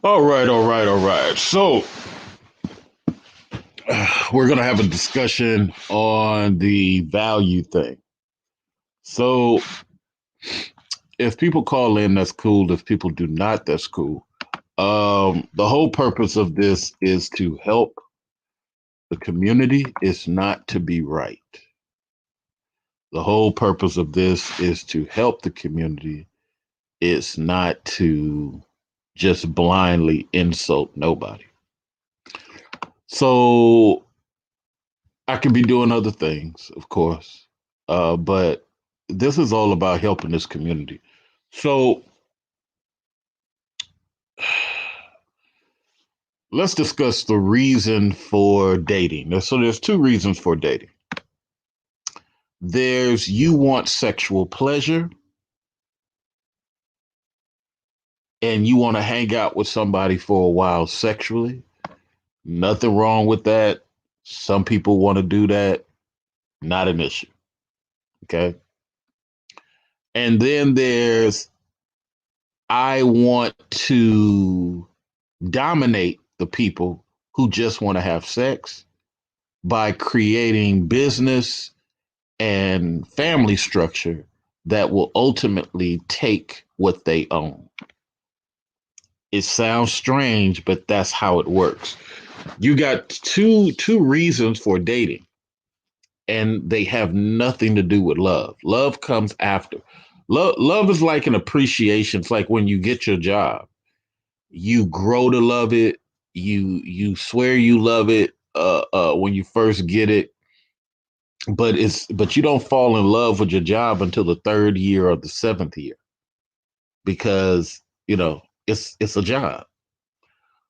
All right, all right, all right. So we're gonna have a discussion on the value thing. So if people call in, that's cool. If people do not, that's cool. The whole purpose of this is to help the community. It's not to be right. The whole purpose of this is to help the community. It's not to just blindly insult nobody. So I could be doing other things, of course, but this is all about helping this community. So let's discuss the reason for dating. So there's two reasons for dating. There's you want sexual pleasure and you want to hang out with somebody for a while sexually. Nothing wrong with that. Some people want to do that. Not an issue. Okay. And then there's I want to dominate the people who just want to have sex by creating business and family structure that will ultimately take what they own. It sounds strange, but that's how it works. You got two reasons for dating, and they have nothing to do with love. Love comes after. Love is like an appreciation. It's like when you get your job, you grow to love it. You swear you love it when you first get it, but you don't fall in love with your job until the third year or the seventh year because it's a job.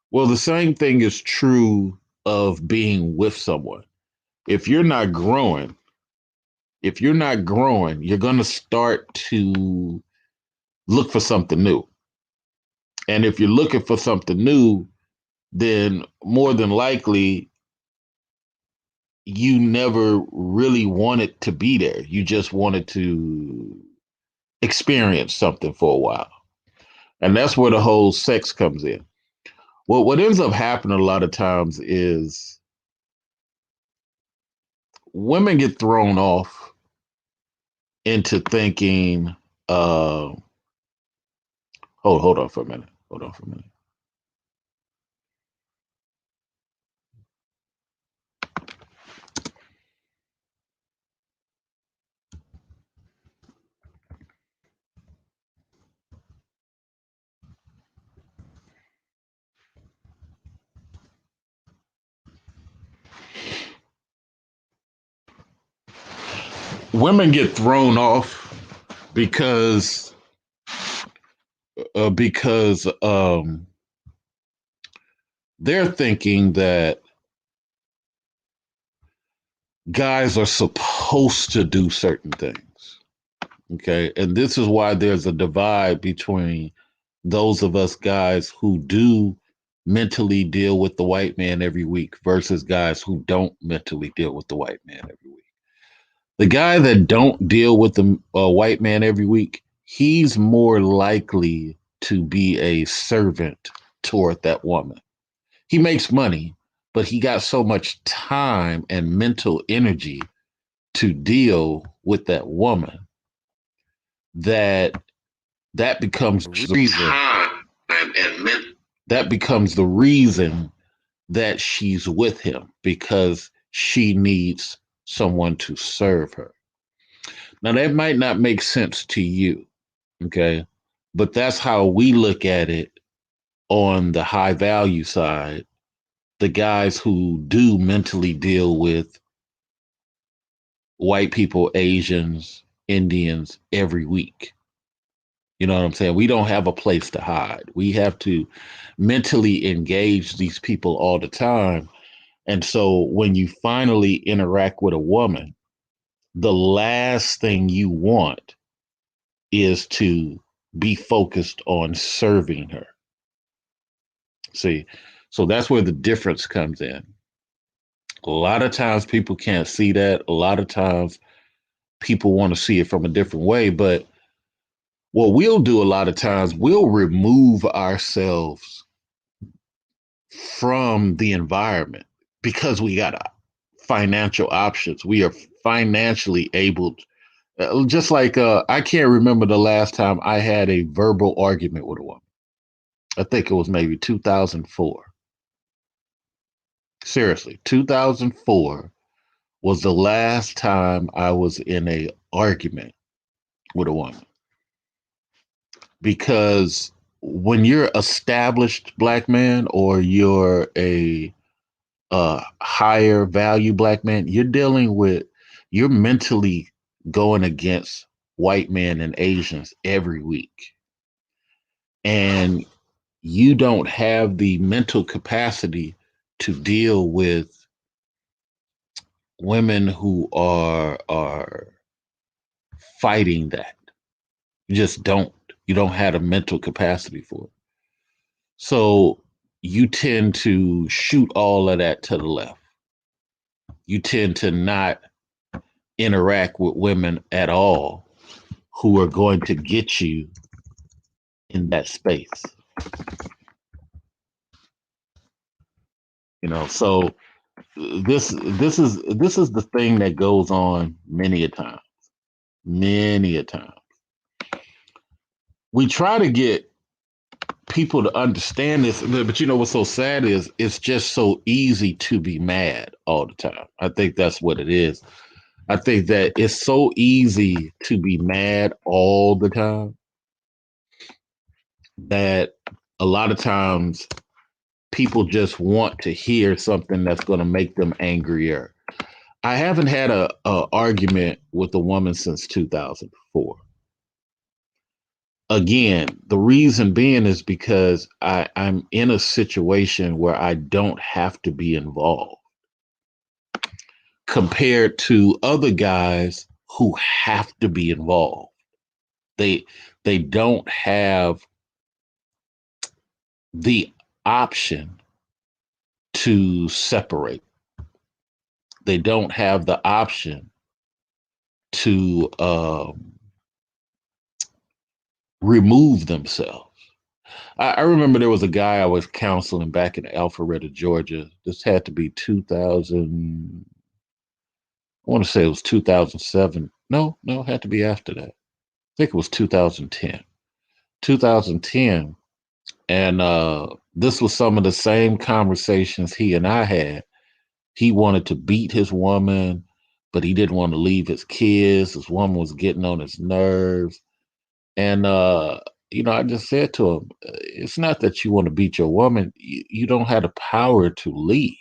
Well, the same thing is true of being with someone. If you're not growing, you're going to start to look for something new. And if you're looking for something new, then more than likely you never really wanted to be there. You just wanted to experience something for a while. And that's where the whole sex comes in. Well, what ends up happening a lot of times is women get thrown off into thinking, hold on for a minute. Hold on for a minute. Women get thrown off because because they're thinking that guys are supposed to do certain things. Okay. And this is why there's a divide between those of us guys who do mentally deal with the white man every week versus guys who don't mentally deal with the white man every week. The guy that don't deal with the white man every week, he's more likely to be a servant toward that woman. He makes money, but he got so much time and mental energy to deal with that woman that that becomes the reason that becomes the reason that she's with him because she needs someone to serve her. Now that might not make sense to you, okay? But that's how we look at it on the high value side. The guys who do mentally deal with white people, Asians, Indians every week. You know what I'm saying? We don't have a place to hide. We have to mentally engage these people all the time. And so when you finally interact with a woman, the last thing you want is to be focused on serving her. See, so that's where the difference comes in. A lot of times people can't see that. A lot of times people want to see it from a different way. But what we'll do a lot of times, we'll remove ourselves from the environment because we got financial options. We are financially able just like I can't remember the last time I had a verbal argument with a woman. I think it was maybe 2004. Seriously, 2004 was the last time I was in a argument with a woman. Because when you're established black man or you're a higher value black man, you're mentally going against white men and Asians every week. And you don't have the mental capacity to deal with women who are fighting that. You just don't. You don't have a mental capacity for it. So you tend to shoot all of that to the left. You tend to not interact with women at all who are going to get you in that space. So this is the thing that goes on many a time. Many a time. We try to get people to understand this, but what's so sad is it's just so easy to be mad all the time. I think that's what it is. I think that it's so easy to be mad all the time that a lot of times people just want to hear something that's going to make them angrier. I haven't had a argument with a woman since 2004. Again, the reason being is because I'm in a situation where I don't have to be involved compared to other guys who have to be involved. They they don't have the option to separate. They don't have the option to remove themselves. I remember there was a guy I was counseling back in Alpharetta, Georgia. This had to be 2000. I want to say it was 2007. No, it had to be after that. I think it was 2010. 2010. And this was some of the same conversations he and I had. He wanted to beat his woman, but he didn't want to leave his kids. His woman was getting on his nerves. And, I just said to him, it's not that you want to beat your woman. You don't have the power to leave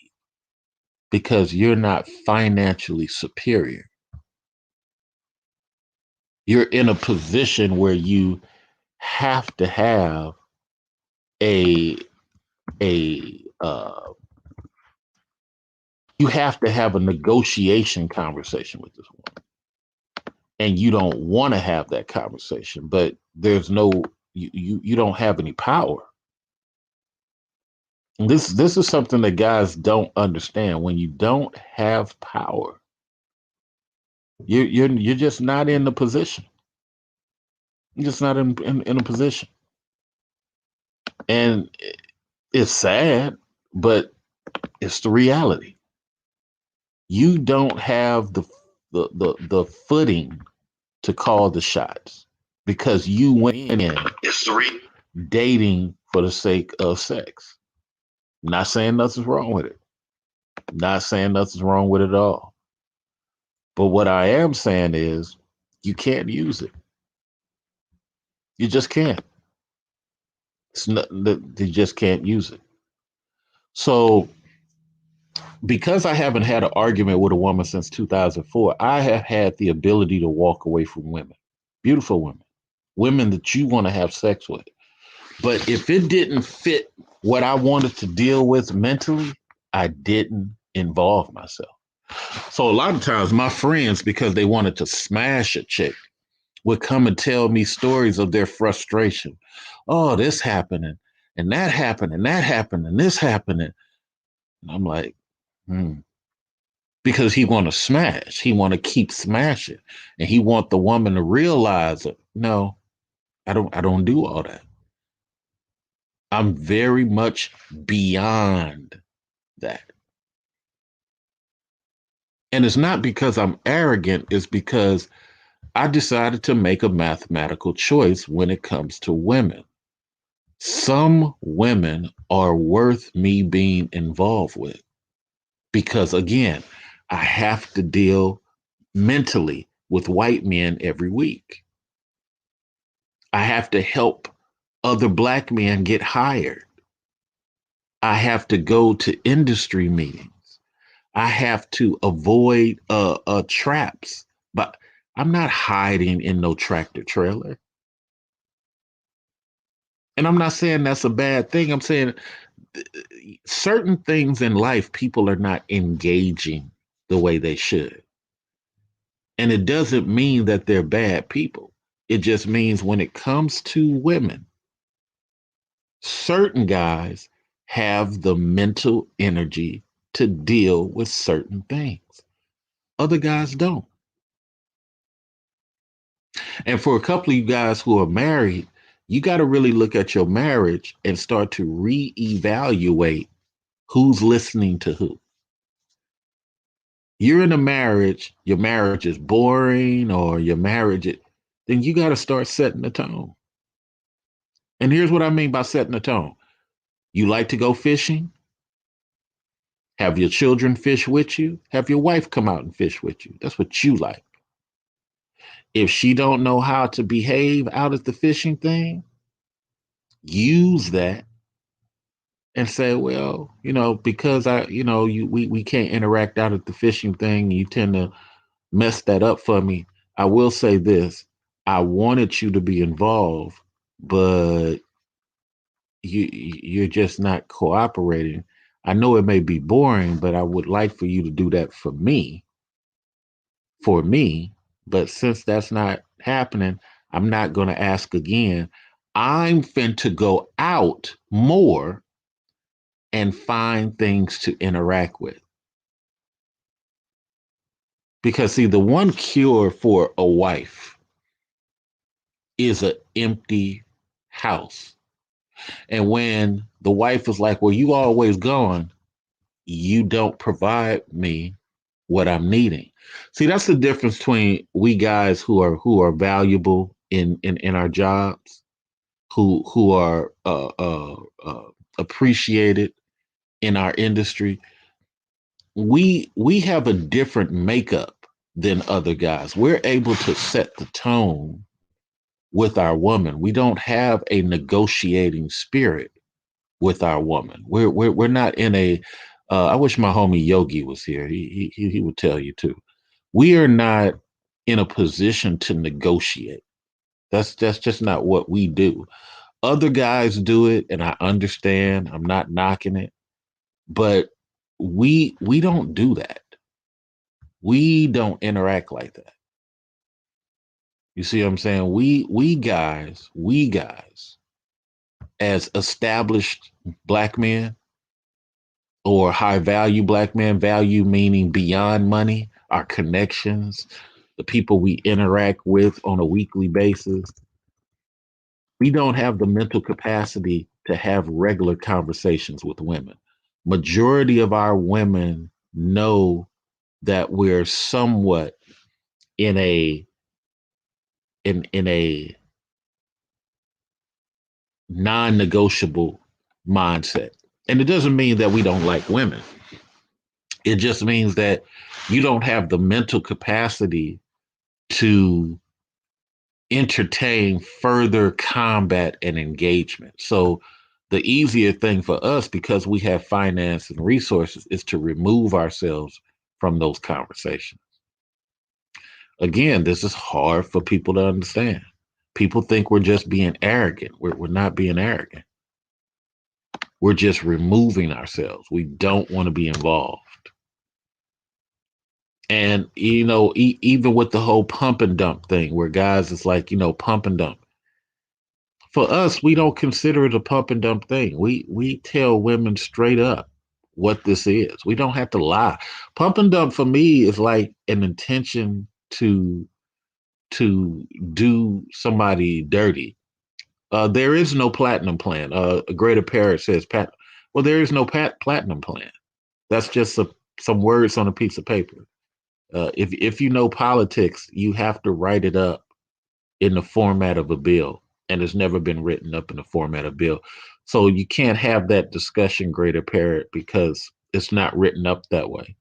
because you're not financially superior. You're in a position where you have to have a you have to have a negotiation conversation with this woman, and you don't want to have that conversation, but there's no you don't have any power. This is something that guys don't understand. When you don't have power, you're just not in the position. You're just not in a position, and it's sad, but it's the reality. You don't have the footing to call the shots because you went in dating for the sake of sex. Not saying nothing's wrong with it. Not saying nothing's wrong with it at all. But what I am saying is you can't use it. You just can't. It's not, you just can't use it. So because I haven't had an argument with a woman since 2004, I have had the ability to walk away from women, beautiful women, women that you want to have sex with. But if it didn't fit what I wanted to deal with mentally, I didn't involve myself. So a lot of times my friends, because they wanted to smash a chick, would come and tell me stories of their frustration. Oh, this happening and that happened and that happened and this happening. And I'm like, because he want to smash. He want to keep smashing. And he want the woman to realize it. No, I don't do all that. I'm very much beyond that. And it's not because I'm arrogant, it's because I decided to make a mathematical choice when it comes to women. Some women are worth me being involved with because, again, I have to deal mentally with white men every week. I have to help other black men get hired. I have to go to industry meetings. I have to avoid traps, but I'm not hiding in no tractor trailer. And I'm not saying that's a bad thing. I'm saying certain things in life, people are not engaging the way they should. And it doesn't mean that they're bad people. It just means when it comes to women, certain guys have the mental energy to deal with certain things. Other guys don't. And for a couple of you guys who are married, you got to really look at your marriage and start to reevaluate who's listening to who. You're in a marriage, your marriage is boring or your marriage, then you got to start setting the tone. And here's what I mean by setting the tone. You like to go fishing? Have your children fish with you? Have your wife come out and fish with you? That's what you like. If she don't know how to behave out at the fishing thing, use that and say, well, because we can't interact out at the fishing thing, you tend to mess that up for me. I will say this. I wanted you to be involved, but you're just not cooperating. I know it may be boring, but I would like for you to do that for me. But since that's not happening, I'm not going to ask again. I'm fin to go out more and find things to interact with. Because, see, the one cure for a wife is an empty house. And when the wife is like, well, you always gone, you don't provide me what I'm needing. See, that's the difference between we guys who are valuable in our jobs, who are appreciated in our industry. We have a different makeup than other guys. We're able to set the tone with our woman. We don't have a negotiating spirit with our woman. We're not in a. I wish my homie Yogi was here. He would tell you too. We are not in a position to negotiate. That's just not what we do. Other guys do it, and I understand. I'm not knocking it, but we don't do that. We don't interact like that. You see what I'm saying? We guys, as established black men or high value black men, value meaning beyond money, our connections, the people we interact with on a weekly basis, we don't have the mental capacity to have regular conversations with women. Majority of our women know that we're somewhat in a in a non-negotiable mindset. And it doesn't mean that we don't like women. It just means that you don't have the mental capacity to entertain further combat and engagement. So the easier thing for us, because we have finance and resources, is to remove ourselves from those conversations. Again, this is hard for people to understand. People think we're just being arrogant. We're not being arrogant. We're just removing ourselves. We don't want to be involved. And, even with the whole pump and dump thing, where guys is like, pump and dump. For us, we don't consider it a pump and dump thing. We tell women straight up what this is. We don't have to lie. Pump and dump for me is like an intention to do somebody dirty. There is no platinum plan. Greater Parrot says, well, there is no platinum plan. That's just some words on a piece of paper. If you know politics, you have to write it up in the format of a bill, and it's never been written up in the format of bill. So you can't have that discussion, Greater Parrot, because it's not written up that way.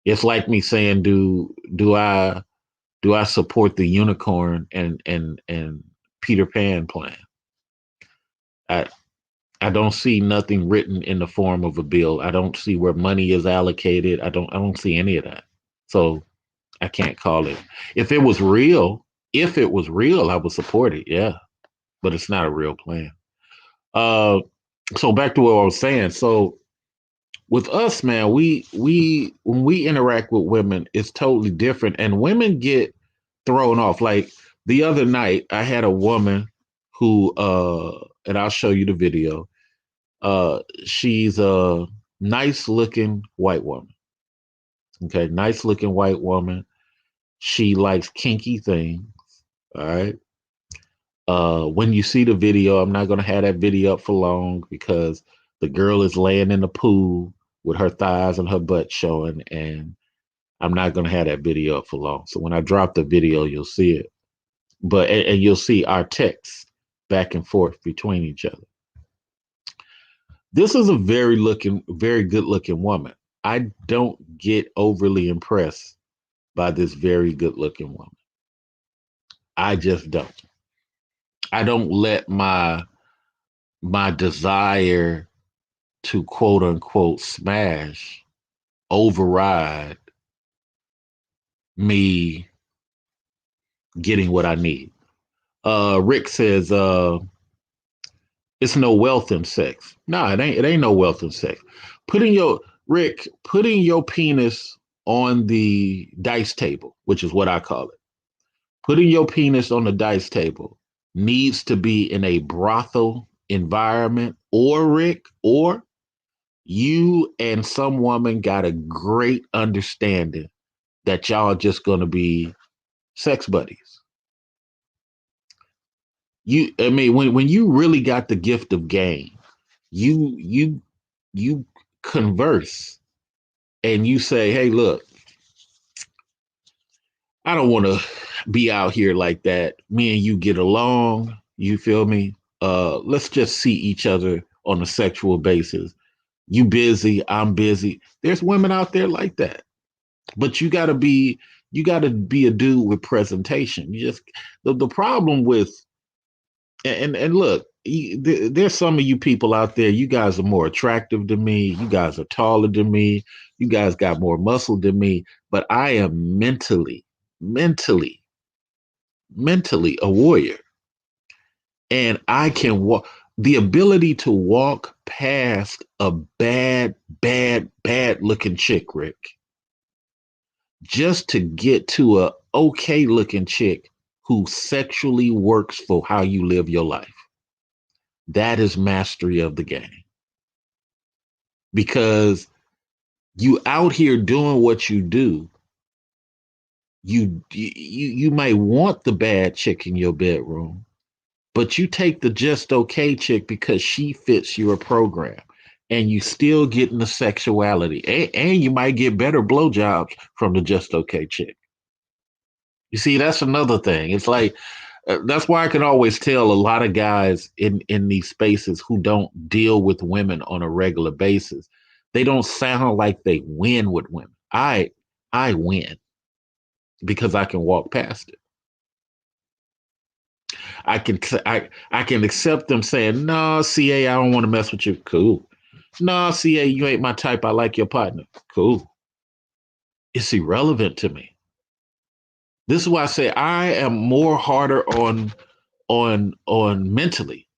It's like me saying, do I support the unicorn and Peter Pan plan? I I don't see nothing written in the form of a bill. I don't see where money is allocated. I don't see any of that. So I can't call it. If it was real, I would support it. Yeah, but it's not a real plan. Uh, so back to what I was saying. So with us, man, we when we interact with women, it's totally different, and women get thrown off. Like the other night, I had a woman who, and I'll show you the video. She's a nice looking white woman. Okay, nice looking white woman. She likes kinky things. All right. When you see the video, I'm not gonna have that video up for long because the girl is laying in the pool with her thighs and her butt showing, and I'm not gonna have that video up for long. So when I drop the video, you'll see it. But and you'll see our texts back and forth between each other. This is a very good looking woman. I don't get overly impressed by this very good looking woman. I just don't. I don't let my desire to quote unquote smash override me getting what I need. Rick says, it's no wealth in sex. No, it ain't no wealth in sex. Putting your penis on the dice table, which is what I call it. Putting your penis on the dice table needs to be in a brothel environment, or Rick, or you and some woman got a great understanding that y'all are just going to be sex buddies. I mean, when you really got the gift of game, you converse and you say, hey, look, I don't want to be out here like that. Me and you get along. You feel me? Let's just see each other on a sexual basis. You busy, I'm busy. There's women out there like that. But you gotta be a dude with presentation. You just the problem with and look, there's some of you people out there. You guys are more attractive than me. You guys are taller than me. You guys got more muscle than me. But I am mentally, mentally a warrior, and I can walk. The ability to walk past a bad looking chick, Rick, just to get to a okay looking chick who sexually works for how you live your life. That is mastery of the game. Because you out here doing what you do, you might want the bad chick in your bedroom, but you take the just okay chick because she fits your program, and you still getting the sexuality, and you might get better blowjobs from the just okay chick. You see, that's another thing. It's like that's why I can always tell a lot of guys in these spaces who don't deal with women on a regular basis. They don't sound like they win with women. I win because I can walk past it. I can accept them saying, "No, CA, I don't want to mess with you." Cool. No, CA, you ain't my type. I like your partner. Cool. It's irrelevant to me. This is why I say I am more harder on mentally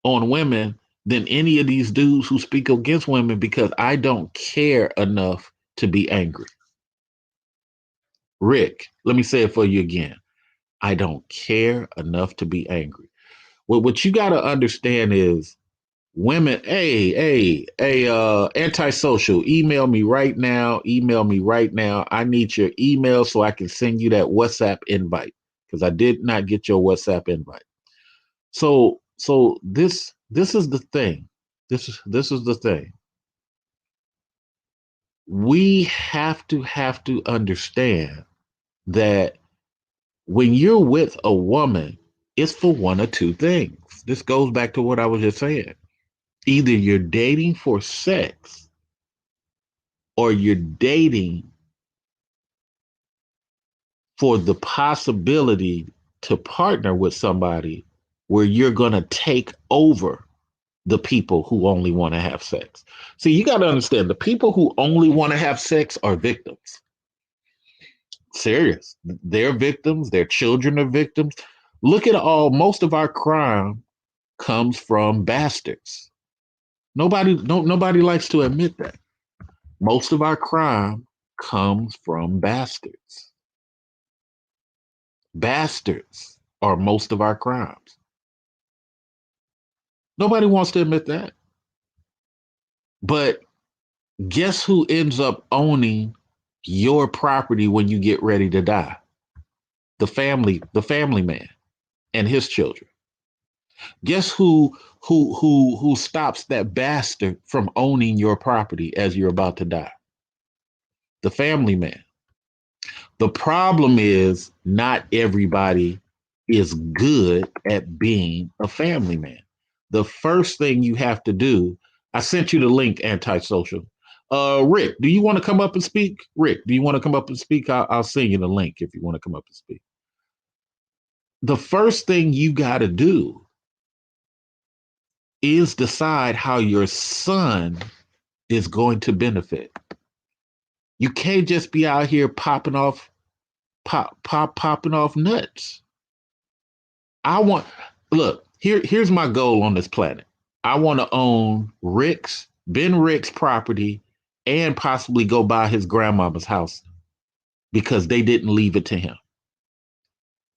on women than any of these dudes who speak against women because I don't care enough to be angry. Rick, let me say it for you again. I don't care enough to be angry. Well, what you got to understand is women, antisocial, email me right now. Email me right now. I need your email so I can send you that WhatsApp invite because I did not get your WhatsApp invite. So So this is the thing. This is the thing. We have to understand that when you're with a woman, it's for one or two things. This goes back to what I was just saying. Either you're dating for sex or you're dating for the possibility to partner with somebody where you're going to take over the people who only want to have sex. See, you got to understand the people who only want to have sex are victims. Serious. They're victims, their children are victims. Look at all, most of our crime comes from bastards. Nobody likes to admit that. Most of our crime comes from bastards. Bastards are most of our crimes. Nobody wants to admit that. But guess who ends up owning your property when you get ready to die? The family man and his children. Guess who stops that bastard from owning your property as you're about to die? The family man. The problem is not everybody is good at being a family man. The first thing you have to do, I sent you the link, antisocial. Rick, do you want to come up and speak? Rick, do you want to come up and speak? I'll send you the link if you want to come up and speak. The first thing you got to do is decide how your son is going to benefit. You can't just be out here popping off nuts. I want look, here's my goal on this planet. I want to own Ben Rick's property and possibly go buy his grandmama's house because they didn't leave it to him.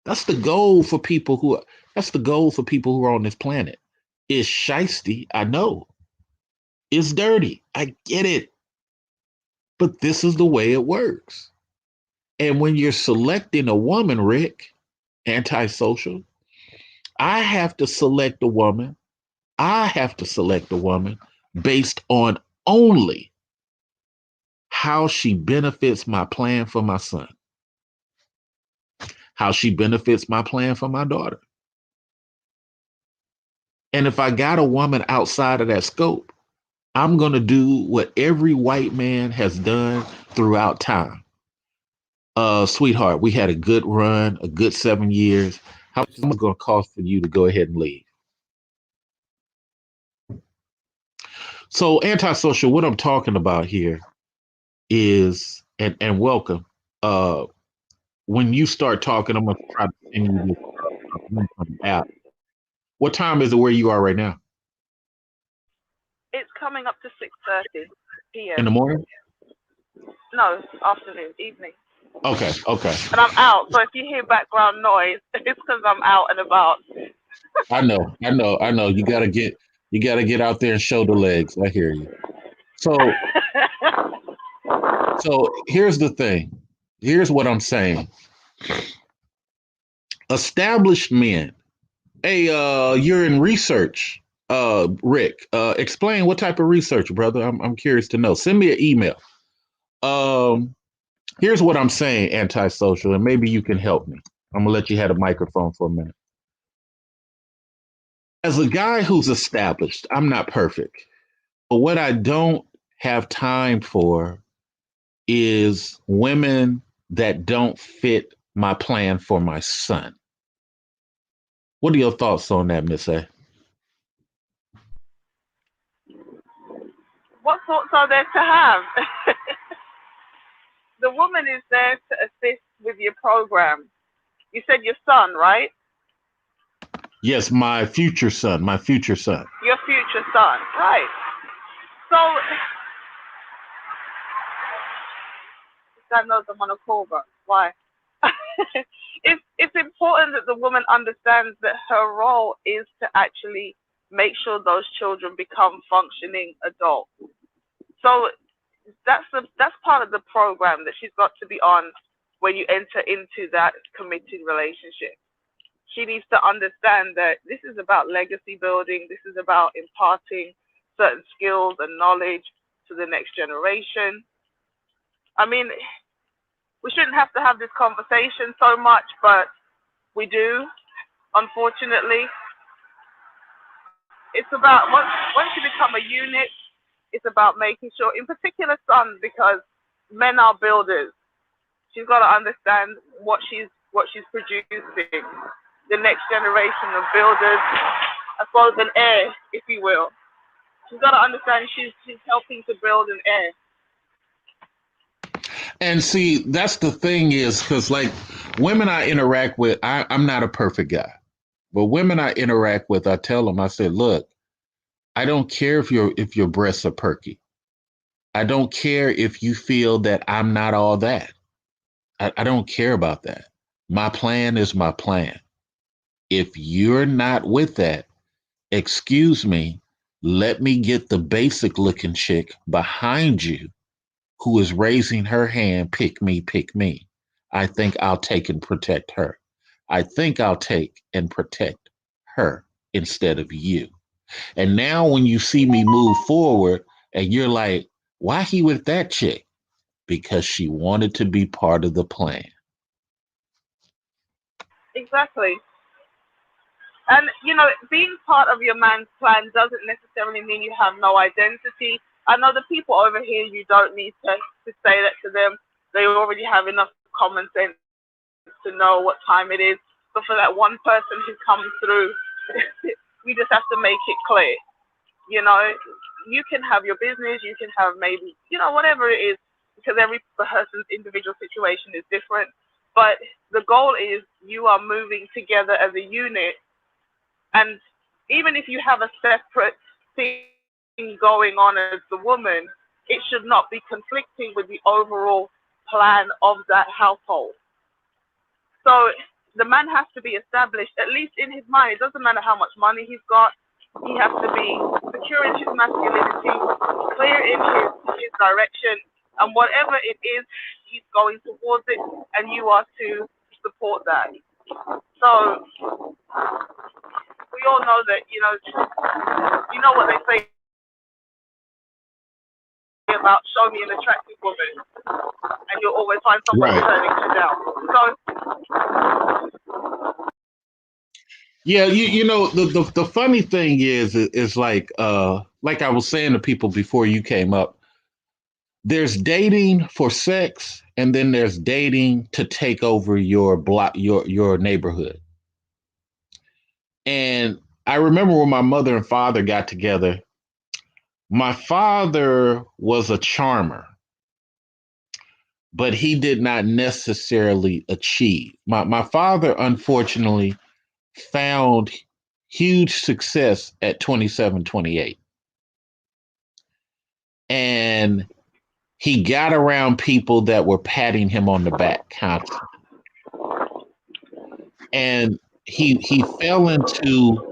That's the goal for people who that's the goal for people who are on this planet. It's shisty, I know. It's dirty. I get it. But this is the way it works. And when you're selecting a woman, Rick, antisocial, I have to select a woman. I have to select a woman based on only how she benefits my plan for my son, how she benefits my plan for my daughter. And if I got a woman outside of that scope, I'm going to do what every white man has done throughout time. Sweetheart, we had a good run, a good 7 years. How much is it going to cost for you to go ahead and leave? So, antisocial, what I'm talking about here is, and welcome. Uh, when you start talking, I'm going to try to send you this link on the app. What time is it where you are right now? It's coming up to 6:30 In p.m. the morning? No, afternoon, evening. Okay, okay. And I'm out, so if you hear background noise, it's because I'm out and about. I know. You gotta get out there and show the legs. I hear you. So so here's the thing. Here's what I'm saying. Established men. Hey, you're in research. Rick, explain what type of research, brother. I'm curious to know. Send me an email. Um, here's what I'm saying, antisocial, and maybe you can help me. I'm gonna let you have a microphone for a minute. As a guy who's established, I'm not perfect. But what I don't have time for is women that don't fit my plan for my son. What are your thoughts on that, Miss A? What thoughts are there to have? The woman is there to assist with your program. You said your son, right? Yes, my future son, my future son. Your future son, right? So God knows I'm on a call, but why? It's important that the woman understands that her role is to actually make sure those children become functioning adults. So that's part of the program that she's got to be on when you enter into that committed relationship. she needs to understand that this is about legacy building. This is about imparting certain skills and knowledge to the next generation. I mean, we shouldn't have to have this conversation so much, but we do, unfortunately. It's about once you become a unit, it's about making sure, in particular, son, because men are builders. She's got to understand what she's producing. The next generation of builders, as well as an heir, if you will. She's got to understand she's helping to build an heir. And see, that's the thing is because like women I interact with, I'm not a perfect guy, but women I interact with, I tell them, I say, look, I don't care if your breasts are perky. I don't care if you feel that I'm not all that. I don't care about that. My plan is my plan. If you're not with that, excuse me, let me get the basic looking chick behind you who is raising her hand, pick me, pick me. I think I'll take and protect her. I think I'll take and protect her instead of you. And now when you see me move forward and you're like, why he with that chick? Because she wanted to be part of the plan. Exactly. And being part of your man's plan doesn't necessarily mean you have no identity. I know the people over here, you don't need to say that to them. They already have enough common sense to know what time it is. But for that one person who comes through, we just have to make it clear. You know, you can have your business, you can have maybe, whatever it is, because every person's individual situation is different. But the goal is you are moving together as a unit. And even if you have a separate thing going on as the woman, it should not be conflicting with the overall plan of that household. So the man has to be established, at least in his mind. It doesn't matter how much money he's got. He has to be secure in his masculinity, clear in his direction, and whatever it is, he's going towards it, and you are to support that. So we all know that, what they say about show me an attractive woman, and you'll always find somebody Right. turning you down. Yeah, the funny thing is like I was saying to people before you came up, there's dating for sex and then there's dating to take over your block your neighborhood. And I remember when my mother and father got together, my father was a charmer, but he did not necessarily achieve. My father, unfortunately, found huge success at 27, 28. And he got around people that were patting him on the back constantly. And he fell into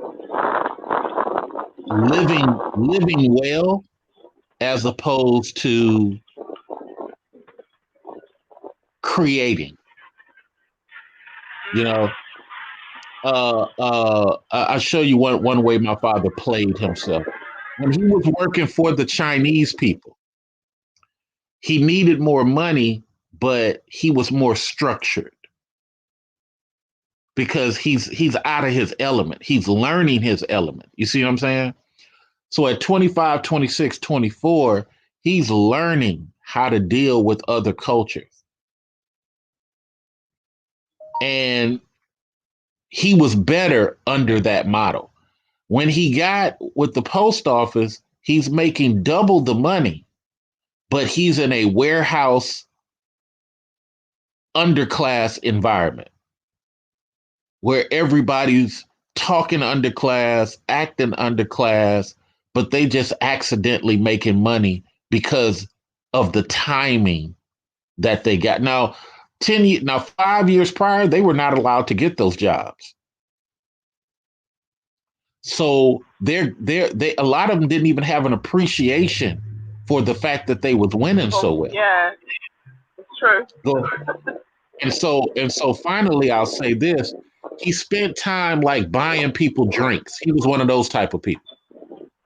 living well as opposed to creating. You know, I'll show you one way my father played himself. When he was working for the Chinese people, he needed more money, but he was more structured because he's out of his element. He's learning his element. You see what I'm saying? So at 25, 26, 24, he's learning how to deal with other cultures. And he was better under that model. When he got with the post office, he's making double the money, but he's in a warehouse underclass environment where everybody's talking underclass, acting underclass, but they just accidentally making money because of the timing that they got. Now, 5 years prior, they were not allowed to get those jobs. So they a lot of them didn't even have an appreciation for the fact that they was winning so well. Yeah, it's true. And so finally I'll say this. He spent time like buying people drinks. He was one of those type of people.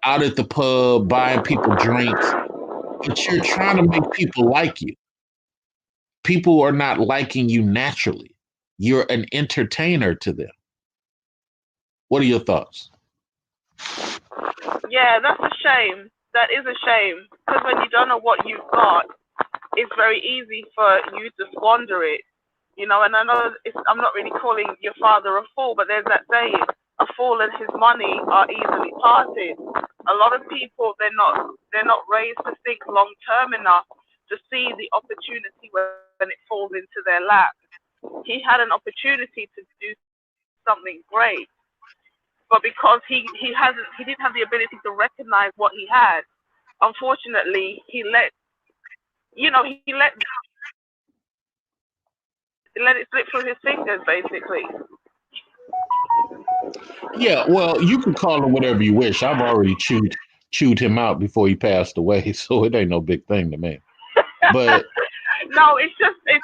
Out at the pub, buying people drinks. But you're trying to make people like you. People are not liking you naturally. You're an entertainer to them. What are your thoughts? Yeah, that's a shame. That is a shame. Because when you don't know what you've got, it's very easy for you to squander it. You know, and I know I'm not really calling your father a fool, but there's that saying, a fool and his money are easily parted. A lot of people, they're not raised to think long term enough to see the opportunity when it falls into their lap. He had an opportunity to do something great, but because he didn't have the ability to recognize what he had, unfortunately, he let it slip through his fingers, basically. Yeah, well, you can call him whatever you wish. I've already chewed him out before he passed away, so it ain't no big thing to me. But No, it's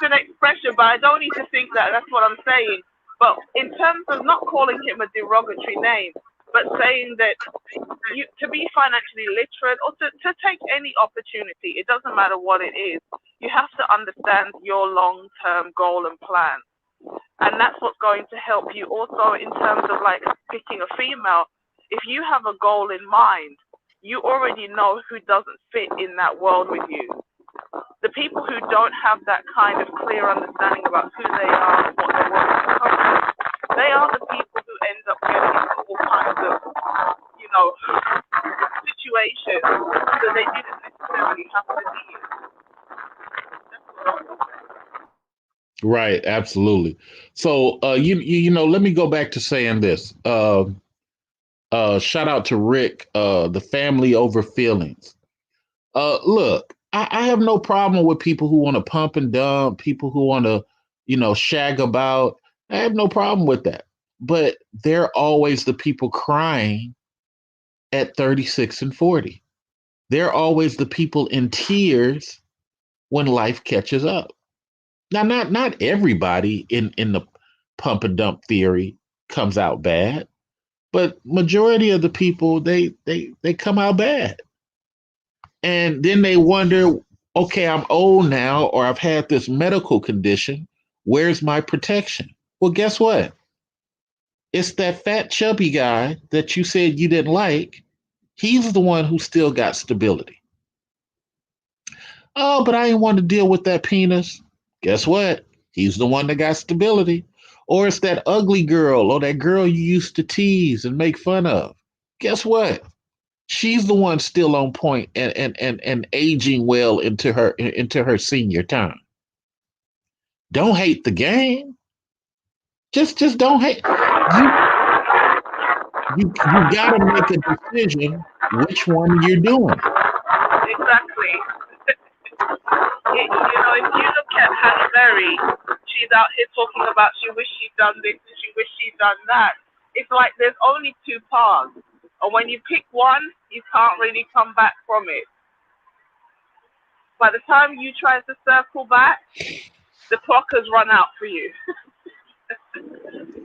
an expression, but I don't need to think that that's what I'm saying. But in terms of not calling him a derogatory name, but saying that you to be financially literate or to take any opportunity, it doesn't matter what it is, you have to understand your long term goal and plan. And that's what's going to help you also in terms of like picking a female. If you have a goal in mind, you already know who doesn't fit in that world with you. The people who don't have that kind of clear understanding about who they are and what they want to become, they are the people who end up getting into all kinds of, you know, situations that they didn't necessarily have to be in. right, absolutely. So let me go back to saying this. Shout out to Rick, the family over feelings. Look, I have no problem with people who want to pump and dump, people who want to, shag about. I have no problem with that. But they're always the people crying at 36 and 40. They're always the people in tears when life catches up. Now, not everybody in the pump and dump theory comes out bad, but majority of the people they come out bad. And then they wonder, okay, I'm old now, or I've had this medical condition. Where's my protection? Well, guess what? It's that fat, chubby guy that you said you didn't like. He's the one who still got stability. Oh, but I didn't want to deal with that penis. Guess what? He's the one that got stability. Or it's that ugly girl or that girl you used to tease and make fun of. Guess what? She's the one still on point and aging well into her senior time. Don't hate the game. Just don't hate. You gotta make a decision which one you're doing. Exactly. If you look at Halle Berry, she's out here talking about she wish she'd done this and she wish she'd done that. It's like there's only two paths. And when you pick one, you can't really come back from it. By the time you try to circle back, the clock has run out for you.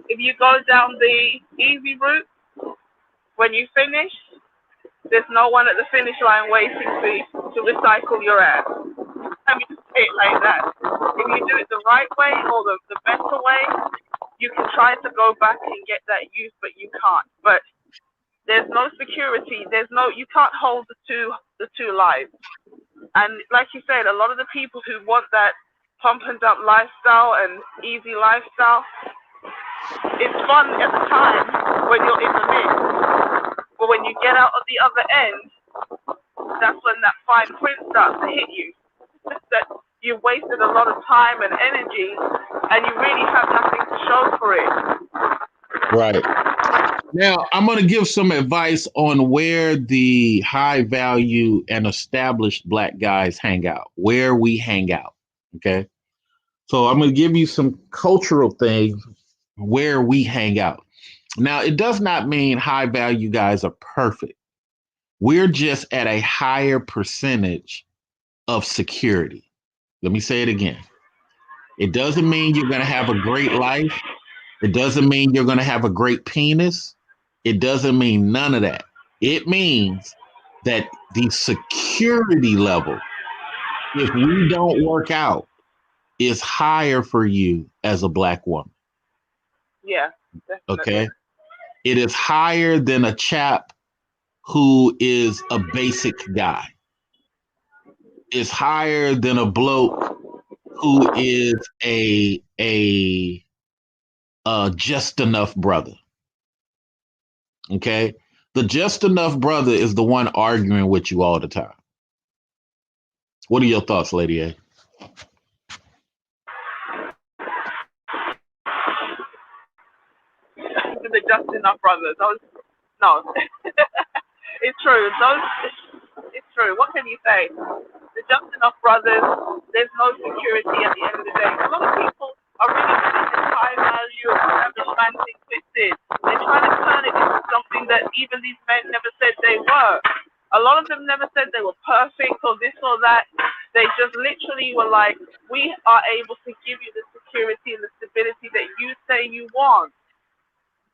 If you go down the easy route, when you finish, there's no one at the finish line waiting for you to recycle your ass. Let me just say it like that. If you do it the right way or the better way, you can try to go back and get that youth, but you can't. But there's no security. You can't hold the two lives. And like you said, a lot of the people who want that pump and dump lifestyle and easy lifestyle, it's fun at the time when you're in the midst. But when you get out of the other end, that's when that fine print starts to hit you. That you've wasted a lot of time and energy and you really have nothing to show for it. Right. Now, I'm going to give some advice on where the high value and established Black guys hang out, where we hang out. Okay. So I'm going to give you some cultural things where we hang out. Now, it does not mean high value guys are perfect. We're just at a higher percentage of security. Let me say it again. It doesn't mean you're going to have a great life. It doesn't mean you're going to have a great penis. It doesn't mean none of that. It means that the security level, if we don't work out, is higher for you as a black woman. Yeah, definitely. Okay. It is higher than a chap who is a basic guy. It's higher than a bloke who is a just enough brother. Okay. The just enough brother is the one arguing with you all the time. What are your thoughts, Lady A? The just enough brothers. No, it's true. It's true. What can you say? The just enough brothers. There's no security at the end of the day. A lot of people are really getting this high value of establishment thing twisted. They're trying to turn it into something that even these men never said they were. A lot of them never said they were perfect or this or that. They just literally were like, we are able to give you the security and the stability that you say you want.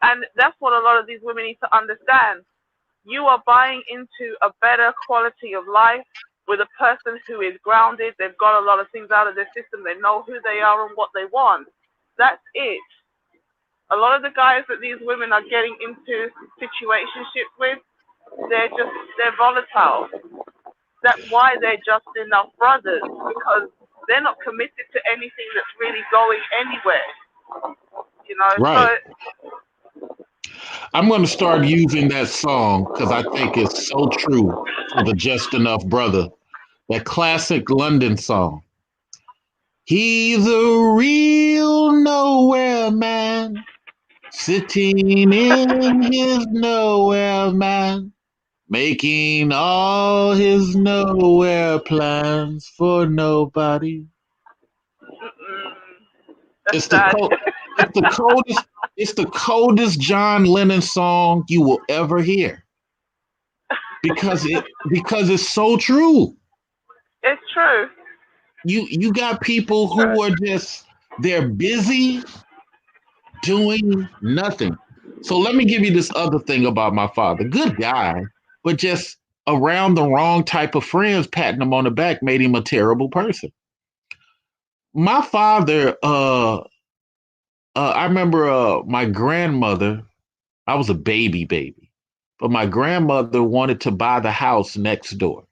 And that's what a lot of these women need to understand. You are buying into a better quality of life with a person who is grounded. They've got a lot of things out of their system. They know who they are and what they want. That's it. A lot of the guys that these women are getting into situationships with, they're volatile. That's why they're just enough brothers, because they're not committed to anything that's really going anywhere. You know, Right. so I'm going to start using that song because I think it's so true for the just enough brother. That classic London song. He's a real nowhere man, sitting in his nowhere man, making all his nowhere plans for nobody. that's It's the sad. it's the coldest it's the coldest John Lennon song you will ever hear because it's so true. It's true. You got people who are just they're busy doing nothing. So let me give you this other thing about my father. Good guy, but just around the wrong type of friends patting him on the back made him a terrible person. My father, I remember my grandmother, I was a baby, but my grandmother wanted to buy the house next door.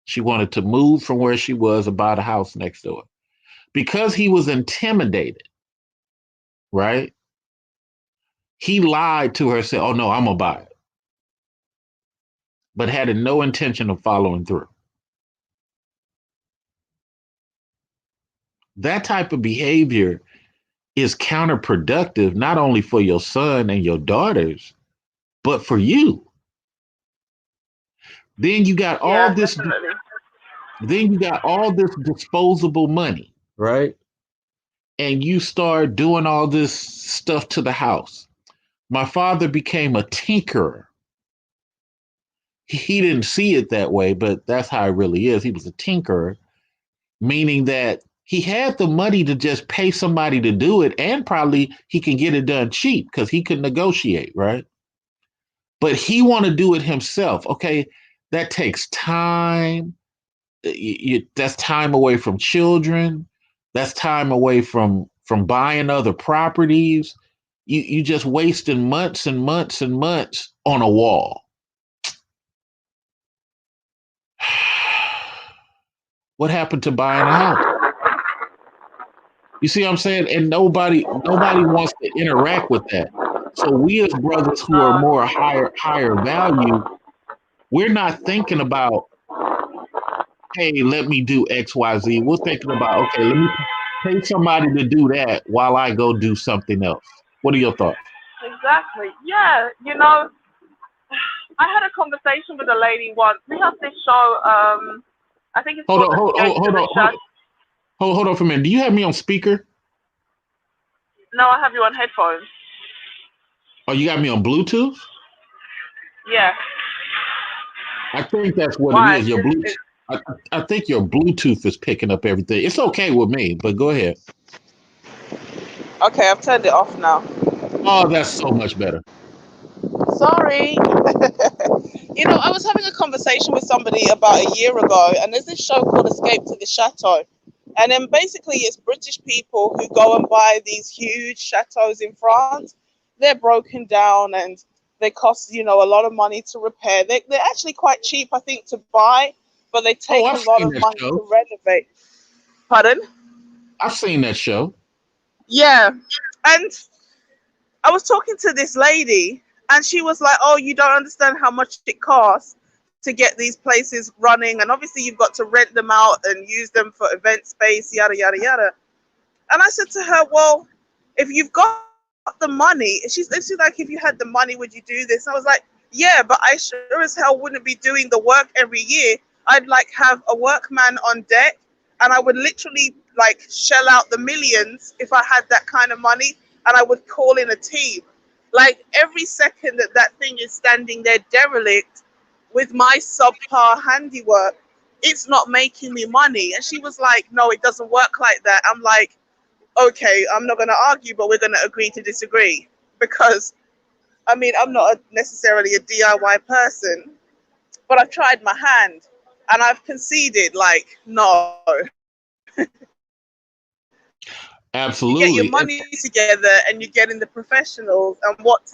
She wanted to move from where she was and buy the house next door. Because he was intimidated, right? He lied to her, said, "Oh no, I'm gonna buy it," but had no intention of following through. That type of behavior is counterproductive, not only for your son and your daughters, but for you. Then you got all Yeah, this, definitely. then you got all this disposable money, right? And you start doing all this stuff to the house. My father became a tinkerer. He didn't see it that way, but that's how it really is. He was a tinkerer, meaning that he had the money to just pay somebody to do it, and probably he can get it done cheap because he could negotiate, right? But he want to do it himself. Okay, that takes time. That's time away from children. That's time away from buying other properties. You just wasting months and months and months on a wall. What happened to buying a house? You see what I'm saying? And nobody wants to interact with that. So we as brothers who are more higher value, we're not thinking about, hey, let me do XYZ. We're thinking about, okay, let me pay somebody to do that while I go do something else. What are your thoughts? Exactly. Yeah, I had a conversation with a lady once. We have this show, I think it's Hold called on, Escape to the Shadow. hold on for a minute. Do you have me on speaker? No, I have you on headphones. Or you got me on Bluetooth? Yeah. I think that's what it Why? is. Your Bluetooth. I, I think your Bluetooth is picking up everything. It's okay with me, but go ahead. Okay, I've turned it off now. Oh, that's so much better. Sorry. I was having a conversation with somebody about a year ago, and there's this show called Escape to the Chateau. And then basically, it's British people who go and buy these huge chateaus in France. They're broken down and they cost, a lot of money to repair. They're actually quite cheap, I think, to buy, but they Oh, take a I've lot seen of that money show. to renovate. Pardon? I've seen that show. Yeah. And I was talking to this lady, and she was like, "Oh, you don't understand how much it costs to get these places running, and obviously you've got to rent them out and use them for event space, yada yada yada." And I said to her, "Well, if you've got the money," she's like, "If you had the money, would you do this?" And I was like, "Yeah, but I sure as hell wouldn't be doing the work every year. I'd like have a workman on deck, and I would literally like shell out the millions if I had that kind of money, and I would call in a team. Like every second that thing is standing there derelict with my subpar handiwork, it's not making me money." And she was like, "No, it doesn't work like that." I'm like, "Okay, I'm not going to argue, but we're going to agree to disagree." Because, I mean, I'm not necessarily a DIY person, but I've tried my hand and I've conceded, like, no. You get your Absolutely. money together and you get in the professionals, and what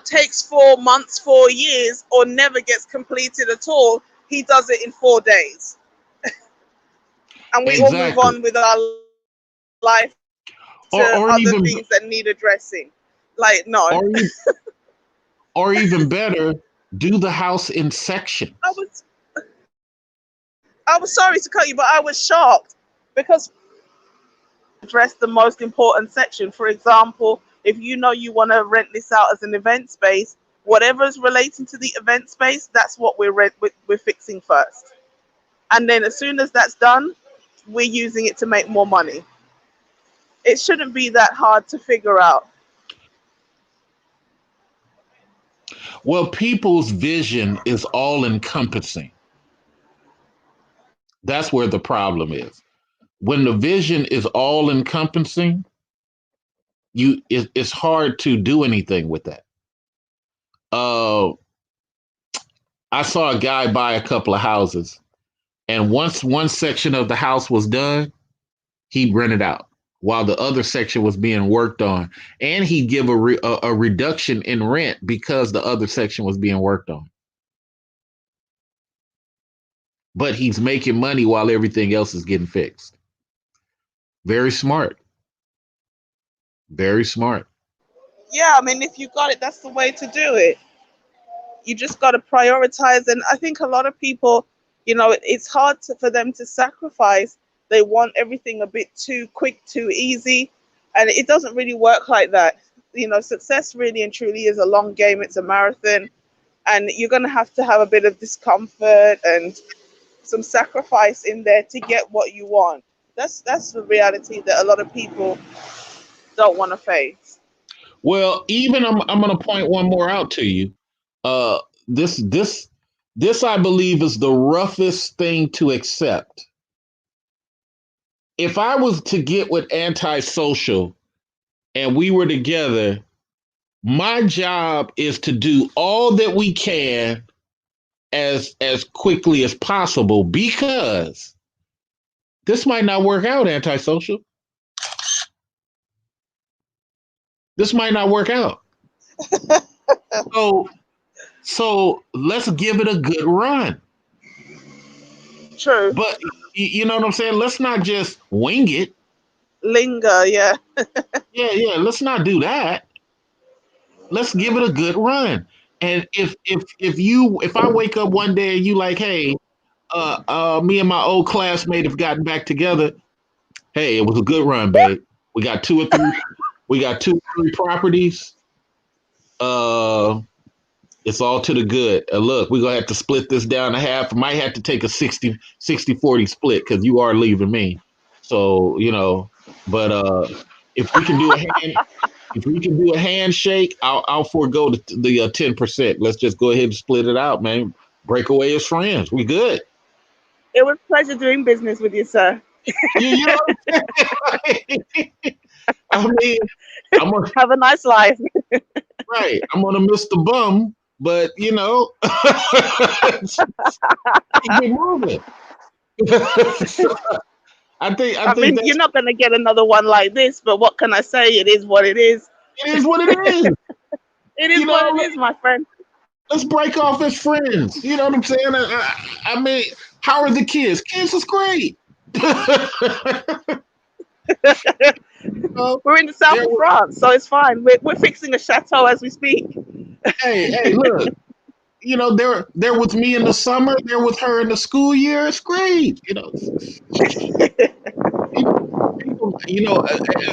takes 4 months, 4 years, or never gets completed at all, he does it in 4 days. And we all move Exactly. on with our life Or to or other even things that need addressing. Like, no. or e- or even better, do the house in I sections. was I was sorry to cut you, but I was shocked because address the most important section. For example, if you know you want to rent this out as an event space, whatever's relating to the event space, that's what we're fixing first. And then as soon as that's done, we're using it to make more money. It shouldn't be that hard to figure out. Well, people's vision is all encompassing. That's where the problem is. When the vision is all encompassing, it's hard to do anything with that. Uh, I saw a guy buy a couple of houses, and once one section of the house was done, he'd rent it out while the other section was being worked on, and he'd give a reduction in rent because the other section was being worked on. But he's making money while everything else is getting fixed. Very smart. Very smart. Yeah, I mean, if you got it, that's the way to do it. You just got to prioritize. And I think a lot of people, it's hard for them to sacrifice. They want everything a bit too quick, too easy. And it doesn't really work like that. Success really and truly is a long game, it's a marathon. And you're going to have a bit of discomfort and some sacrifice in there to get what you want. That's the reality that a lot of people don't want to face. Well, even I'm going to point one more out to you. Uh, this this this I believe is the roughest thing to accept. If I was to get with antisocial and we were together, my job is to do all that we can as quickly as possible because this might not work out, antisocial. This might not work out. So so let's give it a good run. True. But you know what I'm saying? Let's not just wing it. Linger, yeah. Yeah, yeah. Let's not do that. Let's give it a good run. And if I wake up one day and you like, hey, me and my old classmate have gotten back together. Hey, it was a good run, babe. We got two or three. We got two or three properties. Uh, it's all to the good. Look, we're gonna have to split this down to half. Might have to take a 60-40 split because you are leaving me. So but if we can do a hand, if we can do a handshake, I'll forego the 10%. Let's just go ahead and split it out, man. Break away as friends. We good. It was a pleasure doing business with you, sir. You know what I'm saying? I mean, I'm gonna Have a nice life. right. I'm gonna miss the bum, but keep it moving. I I think mean, you're that's not going to get another one like this, but what can I say? It is what it is. it is what it is. It is You what know, it is, my friend. let's break off as friends. You know what I'm saying? I mean, how are the kids? Kids is great. know, We're in the south there of was, France, so it's fine. We're fixing a chateau as we speak. hey, look, there was me in the summer, there was her in the school year. It's great.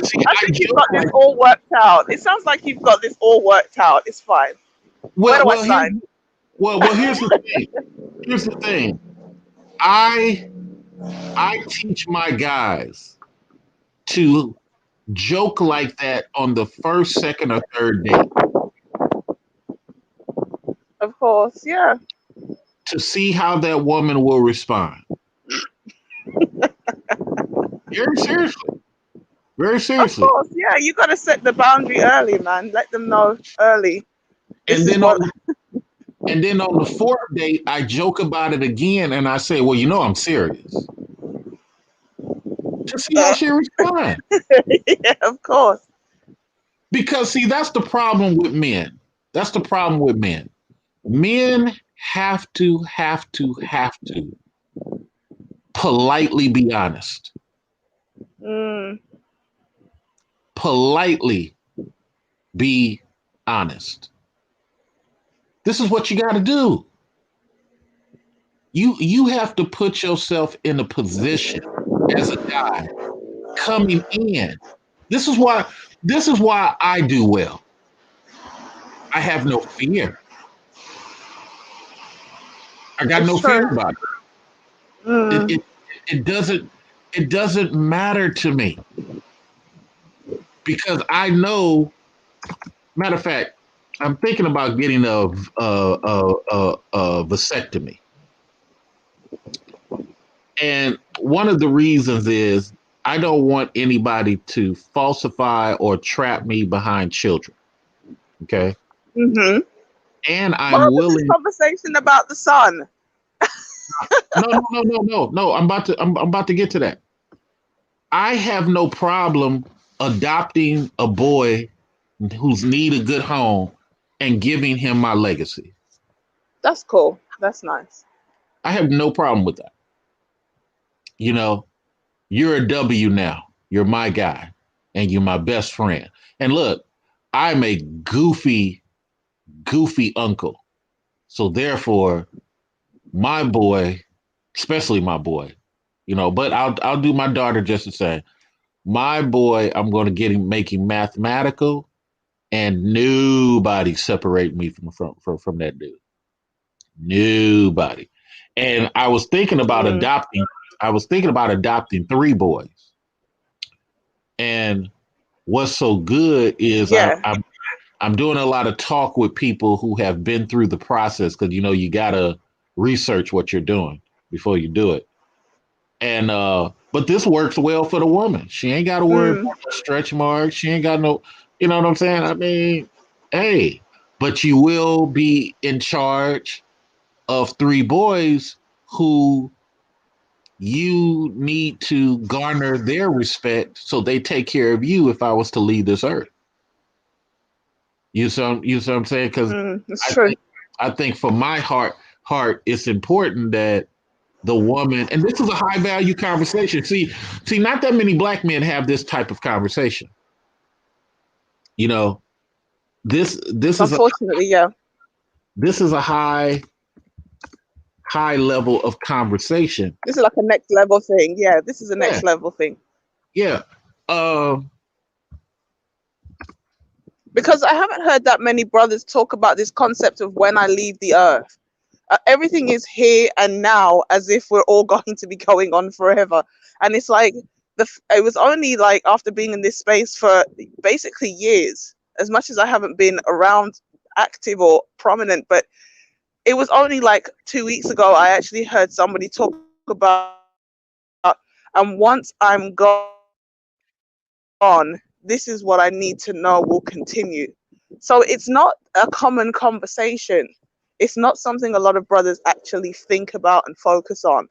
See, I I think you've joke got this like, all worked out. It sounds like you've got this all worked out. It's fine. Where well, do I well, here's, sign? here's the thing. Here's the thing. I, I teach my guys to joke like that on the first, second, or third date Of course, yeah. to see how that woman will respond. Very seriously. Very Of seriously. course, yeah. You got to set the boundary early, man. Let them know early. This And is then what. on and then on the fourth date, I joke about it again and I say, well, I'm serious. To see how Uh, she responds. yeah, of course. Because see, that's the problem with men. That's the problem with men. Men have to politely be honest. Mm, Politely be honest. This is what you got to do. You have to put yourself in a position as a guy coming in. This is why I do well. I have no fear. I got it's no fear true. about it. Mm, It doesn't matter to me because I know. Matter of fact, I'm thinking about getting a vasectomy, and one of the reasons is I don't want anybody to falsify or trap me behind children. Okay, hmm and What I'm happened to this willing. conversation about the sun? No. I'm about to get to that. I have no problem adopting a boy who's need a good home and giving him my legacy. That's cool. That's nice. I have no problem with that. You know, you're a W now. You're my guy and you're my best friend. And look, I'm a goofy uncle. So therefore, my boy, especially my boy, but I'll do my daughter just the same. My boy, I'm going to get him making mathematical and nobody separate me from that dude. Nobody. And Mm, I was thinking about adopting three boys. And what's so good is yeah. I'm doing a lot of talk with people who have been through the process because you gotta research what you're doing before you do it. And but this works well for the woman. She ain't got to worry about Mm, no stretch marks. She ain't got no, you know what I'm saying? I mean, hey, but you will be in charge of three boys who you need to garner their respect so they take care of you if I was to leave this earth. You see what I'm saying? Because it's I true. think I think for my heart, it's important that the woman, and this is a high value conversation. See, not that many black men have this type of conversation. You know, this is a Unfortunately, yeah. this is a high level of conversation. This is like a next level thing. Yeah, this is a Yeah, next level thing. yeah. Um, Because I haven't heard that many brothers talk about this concept of when I leave the earth. Everything is here and now as if we're all going to be going on forever. And it's like, it was only like after being in this space for basically years, as much as I haven't been around active or prominent, but it was only like 2 weeks ago I actually heard somebody talk about And once I'm gone, this is what I need to know will continue. So it's not a common conversation. It's not something a lot of brothers actually think about and focus on.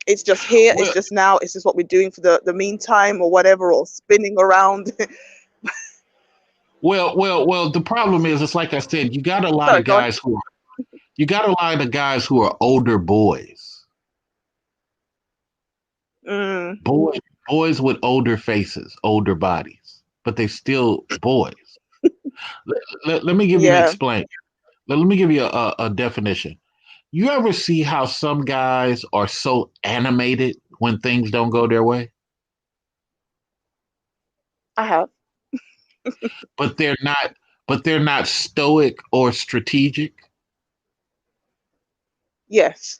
It's just here, it's Well, just now, it's just what we're doing for the meantime or whatever, or spinning around. well. The problem is, it's like I said, Sorry, go on. you got a lot of guys who are older boys, Mm, boys, boys with older faces, older bodies, but they still boys. Let me give you an yeah, explain. Let me give you a definition. You ever see how some guys are so animated when things don't go their way, I have. but they're not stoic or strategic? Yes.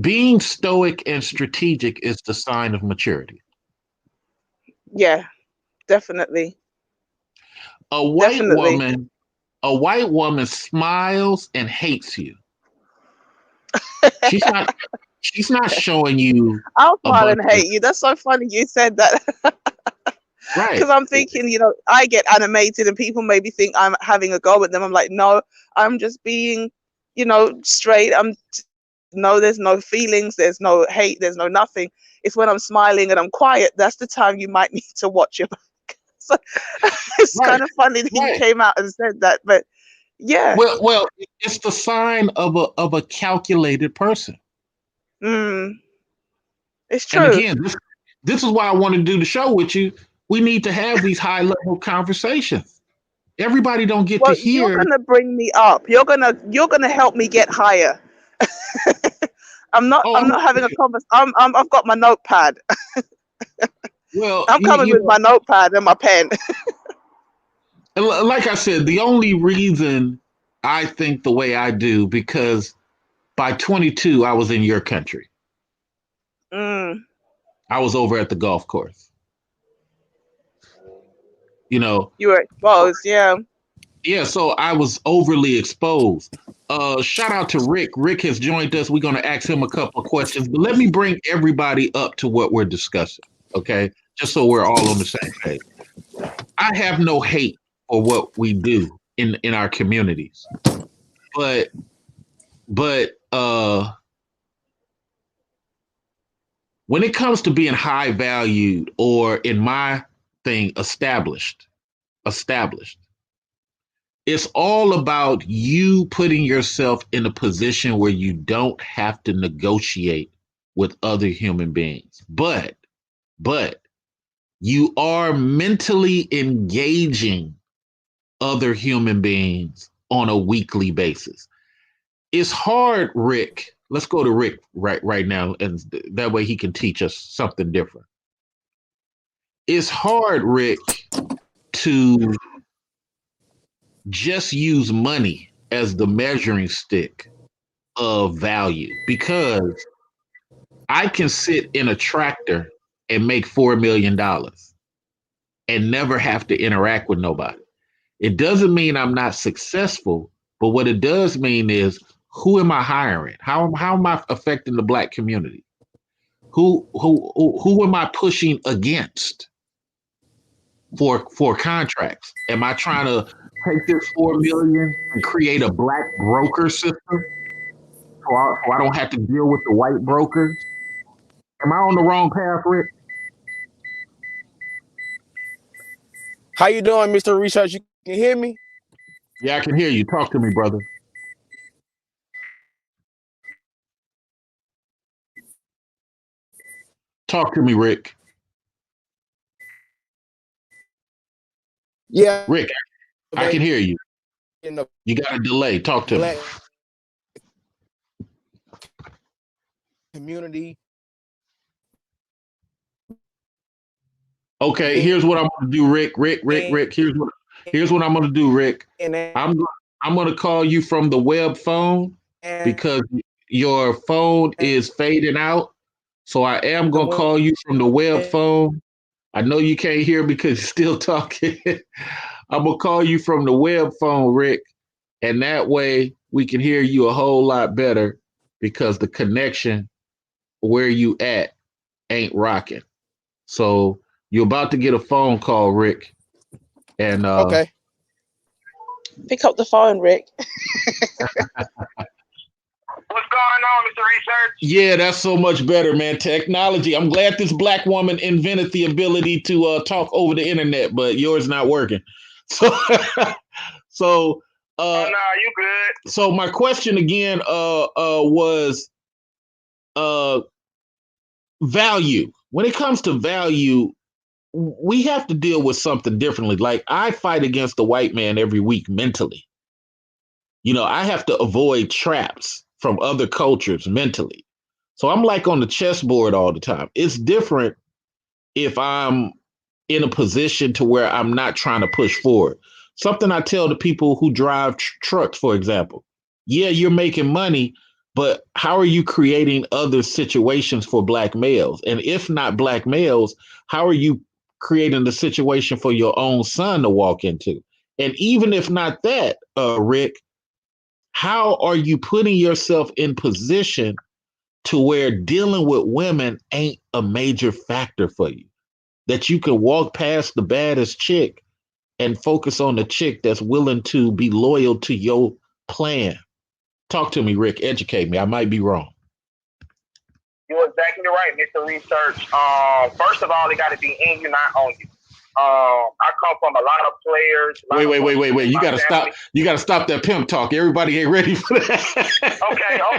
Being stoic and strategic is the sign of maturity. Yeah, definitely. A white Definitely. woman, a white woman smiles and hates you. She's not she's not showing you I'll a smile bunch and of hate you. That's so funny you said that. right. Because I'm thinking, I get animated and people maybe think I'm having a go at them. I'm like, no, I'm just being, straight. No, there's no feelings, there's no hate, there's no nothing. It's when I'm smiling and I'm quiet, that's the time you might need to watch your back. So it's Right. kind of funny that you Right. came out and said that, but yeah, Well, it's the sign of a calculated person. mm, it's And true. again, this is why I want to do the show with you. We need to have these high level conversations. Everybody don't get to Well, you're hear. gonna bring me up. You're gonna help me get higher. I'm not. Oh, I'm not having a conversation. I've got my notepad. well, I'm coming you with know, my notepad and my pen. like I said, the only reason I think the way I do because by 22 I was in your country. Mm, I was over at the golf course. You know, you were exposed. Yeah. yeah, so I was overly exposed. Shout out to Rick. Rick has joined us. We're going to ask him a couple of questions, but let me bring everybody up to what we're discussing, okay? Just so we're all on the same page. I have no hate for what we do in our communities, but when it comes to being high valued or in my thing established, it's all about you putting yourself in a position where you don't have to negotiate with other human beings. But you are mentally engaging other human beings on a weekly basis. It's hard, Rick. Let's go to Rick right now, and that way he can teach us something different. It's hard, Rick, to just use money as the measuring stick of value because I can sit in a tractor and make $4 million and never have to interact with nobody. It doesn't mean I'm not successful, but what it does mean is who am I hiring? How am I affecting the black community? Who am I pushing against for contracts? Am I trying to take this 4 million and create a black broker system so I don't have to deal with the white brokers? Am I on the wrong path, Rick? How you doing, Mr. Research? You can hear me? Yeah, I can hear you. Talk to me, brother. Talk to me, Rick. Yeah, Rick, I can hear you. in the You got a delay. Talk to me. black community. Okay, here's what I'm gonna do, Rick. Rick. Here's what I'm gonna do, Rick. And, I'm I'm gonna call you from the web phone and because your phone is fading out. So I am the gonna call you from the web web, phone. I know you can't hear because you're still talking. I'm gonna call you from the web phone, Rick, and that way we can hear you a whole lot better because the connection where you at ain't rocking. So you're about to get a phone call, Rick. And Okay. Pick up the phone, Rick. What's going on, Mr. Research? Yeah, that's so much better, man. Technology. I'm glad this black woman invented the ability to talk over the internet, but yours not working. So, so Oh, no, you good. So my question again was value. When it comes to value, we have to deal with something differently. Like I fight against the white man every week mentally. You know, I have to avoid traps from other cultures mentally. So I'm like on the chessboard all the time. It's different if I'm in a position to where I'm not trying to push forward. Something I tell the people who drive trucks, for example. Yeah, you're making money, but how are you creating other situations for black males? And if not black males, how are you creating the situation for your own son to walk into? And even if not that, Rick, how are you putting yourself in position to where dealing with women ain't a major factor for you? That you can walk past the baddest chick and focus on the chick that's willing to be loyal to your plan. Talk to me, Rick. Educate me. I might be wrong. You're exactly right, Mr. Research. First of all, it got to be in you, not on you. I come from a lot of players. Wait. You gotta stop. You gotta stop that pimp talk. Everybody ain't ready for that. Okay. Look,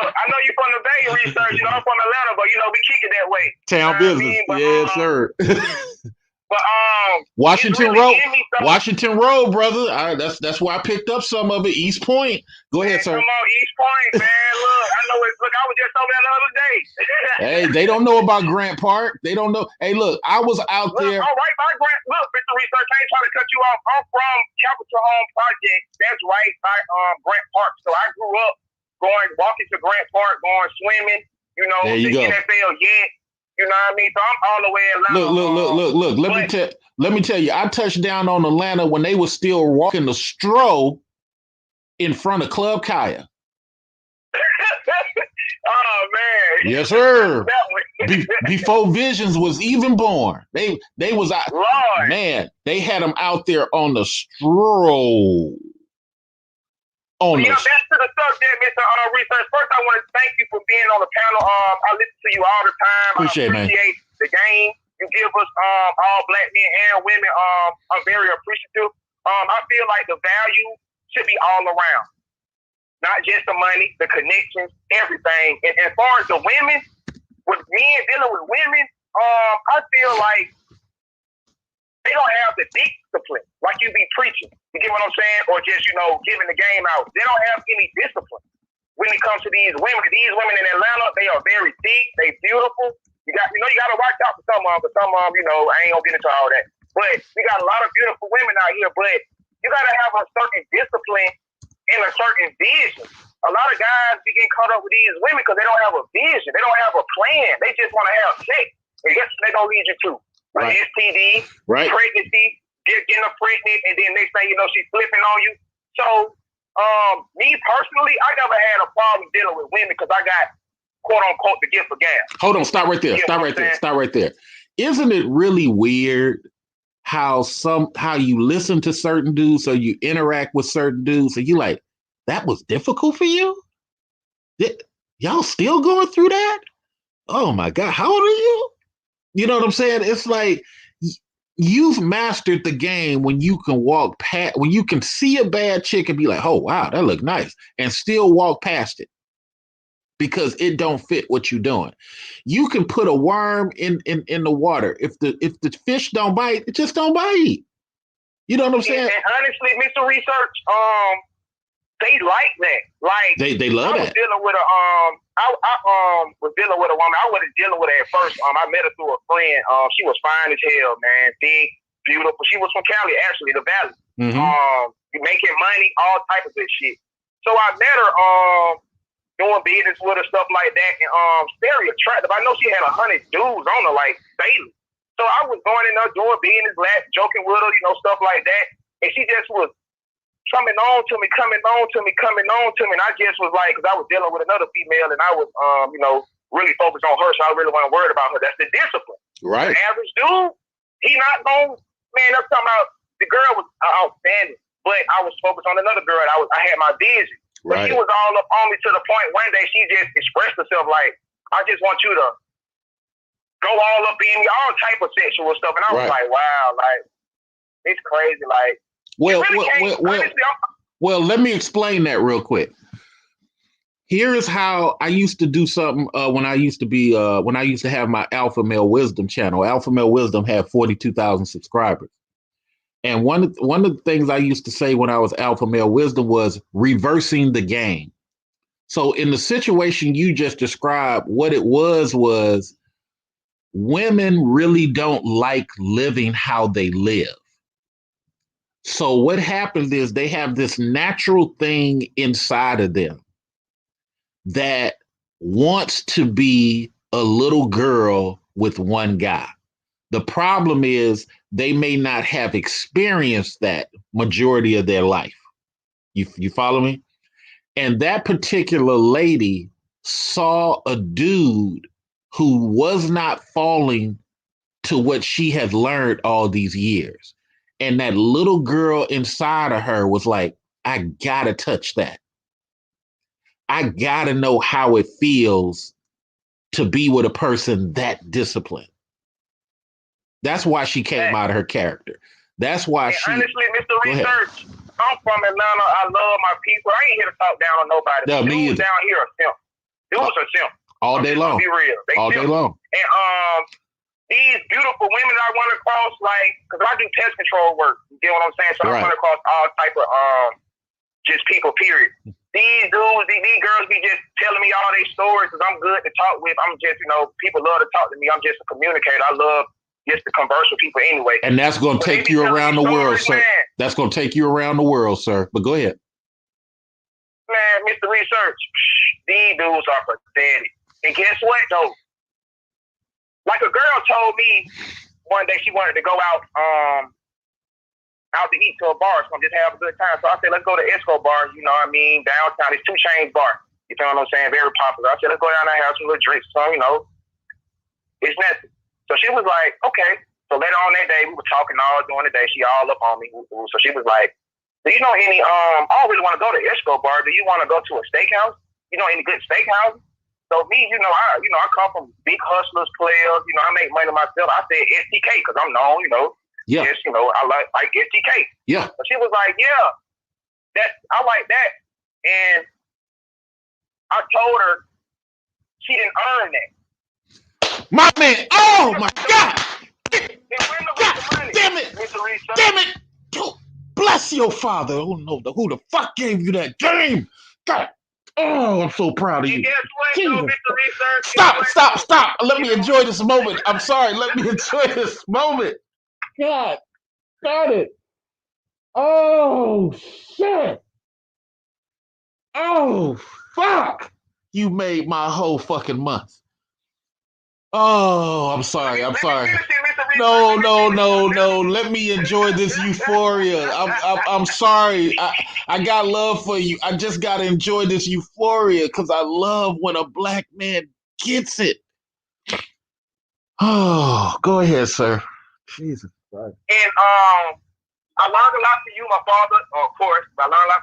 I know you from the Bay Research. You know, I'm from Atlanta, but you know, we kick it that way. Town business. Yes, sir. But Washington really Road, Washington Road, brother. That's where I picked up some of it. East Point. Go ahead, sir. Come on, East Point, man. Look, I know it. Look, I was just over there the other day. Hey, they don't know about Grant Park. They don't know. Hey, look, I was out there. All right, by Grant. Look, Mr. Research, I ain't trying to cut you off. I'm from Capital Home Project. That's right by Grant Park. So I grew up walking to Grant Park, going swimming. You know, there you the go. NFL yet. You know what I mean? So I'm all the way around. Look. Let me tell you, I touched down on Atlanta when they were still walking the stroll in front of Club Kaya. Oh man. Yes, sir. Before Visions was even born. They was out. Lord. Man, they had them out there on the stroll. Back to the subject, Mr. Research. First, I want to thank you for being on the panel. I listen to you all the time. Appreciate the game you give us, all black men and women. I'm very appreciative. I feel like the value should be all around, not just the money, the connections, everything. And as far as the women, with men dealing with women, I feel like they don't have the discipline like you be preaching. You get what I'm saying? Or just, you know, giving the game out. They don't have any discipline when it comes to these women. These women in Atlanta, they are very thick. They beautiful. You got to watch out for some of them. But some of them, you know, I ain't gonna get into all that. But we got a lot of beautiful women out here. But you got to have a certain discipline and a certain vision. A lot of guys be getting caught up with these women because they don't have a vision. They don't have a plan. They just want to have sex. And guess what they gonna lead you to? Right. STD, right. Pregnancy, getting her pregnant, and then next thing you know, she's flipping on you. So, me personally, I never had a problem dealing with women because I got, quote unquote, the gift of gab. Hold on, stop right there. Stop right there. Isn't it really weird how you listen to certain dudes or you interact with certain dudes and you like, that was difficult for you? Y'all still going through that? Oh my God, how old are you? You know what I'm saying? It's like you've mastered the game when you can walk past, when you can see a bad chick and be like, oh, wow, that look nice, and still walk past it because it don't fit what you're doing. You can put a worm in the water. If the fish don't bite, it just don't bite. You know what I'm saying? And honestly, Mr. Research, they like that. Like they love that. I was dealing with a woman. I wasn't dealing with her at first. I met her through a friend. She was fine as hell, man. Big, beautiful. She was from Cali, actually, the Valley. Mm-hmm. Making money, all type of good shit. So I met her, doing business with her, stuff like that, and very attractive. I know she had 100 dudes on her, like daily. So I was going in there doing business, joking with her, you know, stuff like that. And she just was coming on to me. And I just was like, because I was dealing with another female and I was, you know, really focus on her, so I really wasn't worried about her. That's the discipline. Right. The average dude, he not going, man, I'm talking about the girl was outstanding, but I was focused on another girl. I had my vision. But she was all up on me to the point one day she just expressed herself like, I just want you to go all up in me, all type of sexual stuff. And I was like, wow, like, it's crazy. Like, well, let me explain that real quick. Here is how I used to do something when I used to have my Alpha Male Wisdom channel. Alpha Male Wisdom had 42,000 subscribers. And one of the things I used to say when I was Alpha Male Wisdom was reversing the game. So in the situation you just described, what it was women really don't like living how they live. So what happens is they have this natural thing inside of them that wants to be a little girl with one guy. The problem is they may not have experienced that majority of their life. You follow me? And that particular lady saw a dude who was not falling to what she had learned all these years. And that little girl inside of her was like, I gotta touch that. I gotta know how it feels to be with a person that disciplined. That's why she came out of her character. That's why honestly, Mr. Research, I'm from Atlanta. I love my people. I ain't here to talk down on nobody. No, me either. Down here are simp. Dudes are simp. All day long. Be real. All day long. And these beautiful women I run across, like, because I do pest control work. You get what I'm saying? So I run across all type of just people, period. These dudes, these girls be just telling me all their stories because I'm good to talk with. I'm just, people love to talk to me. I'm just a communicator. I love just to converse with people anyway. And that's going to take you around the world, sir. That's going to take you around the world, sir. But go ahead. Man, Mr. Research, these dudes are pathetic. And guess what, though? Like a girl told me one day she wanted to go out to eat to a bar, so I'm just have a good time. So I said, let's go to Esco Bar, downtown. It's 2 Chainz bar. You know what I'm saying? Very popular. I said, let's go down there and have some little drinks. So, it's nothing. So she was like, okay. So later on that day, we were talking all during the day. She all up on me. So she was like, do you know any, I don't really want to go to Esco Bar. Do you want to go to a steakhouse? You know any good steakhouses? So me, I come from big hustlers, players. I make money myself. I said STK because I'm known, Yeah. Yes, I like STK. Yeah. So she was like, yeah, I like that. And I told her she didn't earn that. My man, oh my God! God damn it! Damn it! Bless your father. Oh no, who the fuck gave you that game? God. Oh, I'm so proud of you. Stop. Let me enjoy this moment. I'm sorry. Let me enjoy this moment. God, got it. Oh, shit. Oh, fuck. You made my whole fucking month. Oh, I'm sorry. No. Let me enjoy this euphoria. I'm sorry. I got love for you. I just got to enjoy this euphoria because I love when a black man gets it. Oh, go ahead, sir. Jesus Christ. And I learned a lot from you, my father, of course. I learned a lot.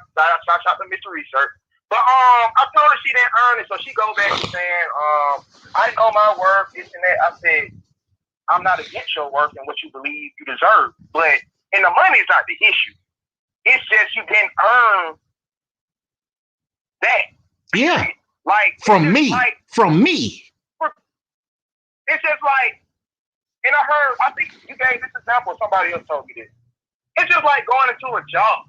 Shout out to Mr. Research. But I told her she didn't earn it, so she go back and saying, I know my worth, this and that. I said, I'm not against your worth and what you believe you deserve. And the money is not the issue. It's just you didn't earn that. Yeah. Like from me. It's just like, and I think you gave this example, somebody else told me this. It's just like going into a job.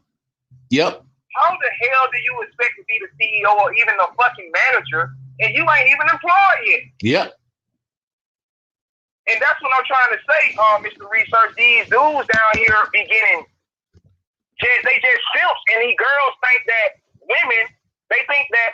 Yep. How the hell do you expect to be the CEO or even the fucking manager and you ain't even employed yet? Yep. And that's what I'm trying to say, Mr. Research. These dudes down here be getting, they just simps, and these girls think that women, they think that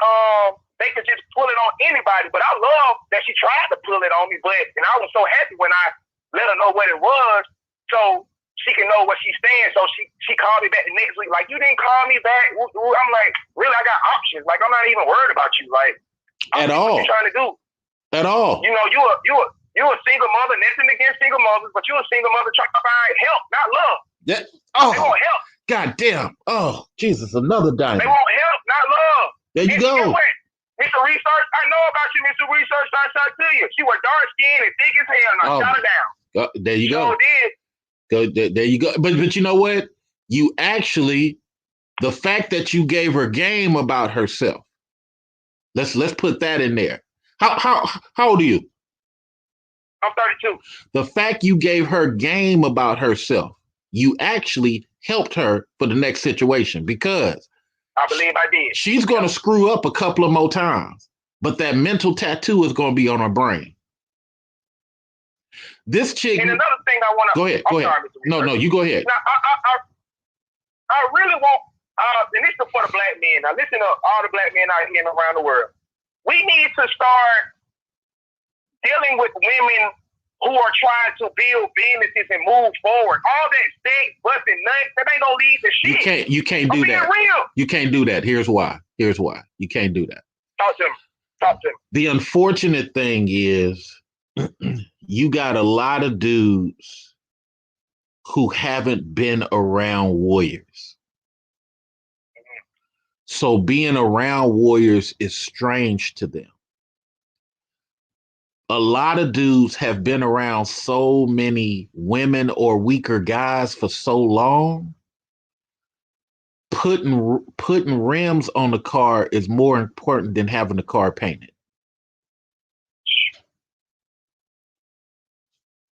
they could just pull it on anybody. But I love that she tried to pull it on me, and I was so happy when I let her know what it was, so she can know what she's saying. So she called me back the next week, like, you didn't call me back. I'm like, really, I got options. Like, I'm not even worried about you. Like, at all. What you trying to do? At all. You know, you a single mother, nothing against single mothers, but you a single mother trying to find help, not love. Yeah. They Oh, want help. God damn. Oh, Jesus, another They diamond. want help, not love. There you And go. guess what? Mr. Research, I know about you, Mr. Research. I shot to you. She was dark skinned and thick as hell, and I shot her down. There you go. Sure did. There you go. But you know what? You actually, the fact that you gave her game about herself. Let's put that in there. How old are you? I'm 32. The fact you gave her game about herself, you actually helped her for the next situation, because I believe I did. she's going to screw up a couple of more times, but that mental tattoo is going to be on her brain. This chick. And another thing I want to. Go ahead. Go ahead. Sorry, No, you go ahead. Now, I really want, and this is for the black men. Now, listen up, all the black men out here and around the world. We need to start dealing with women who are trying to build businesses and move forward. All that sex, busting nuts, that ain't gonna lead to shit. You can't do that. Real. You can't do that. Here's why. You can't do that. Talk to him. The unfortunate thing is you got a lot of dudes who haven't been around warriors. So being around warriors is strange to them. A lot of dudes have been around so many women or weaker guys for so long. Putting rims on the car is more important than having the car painted.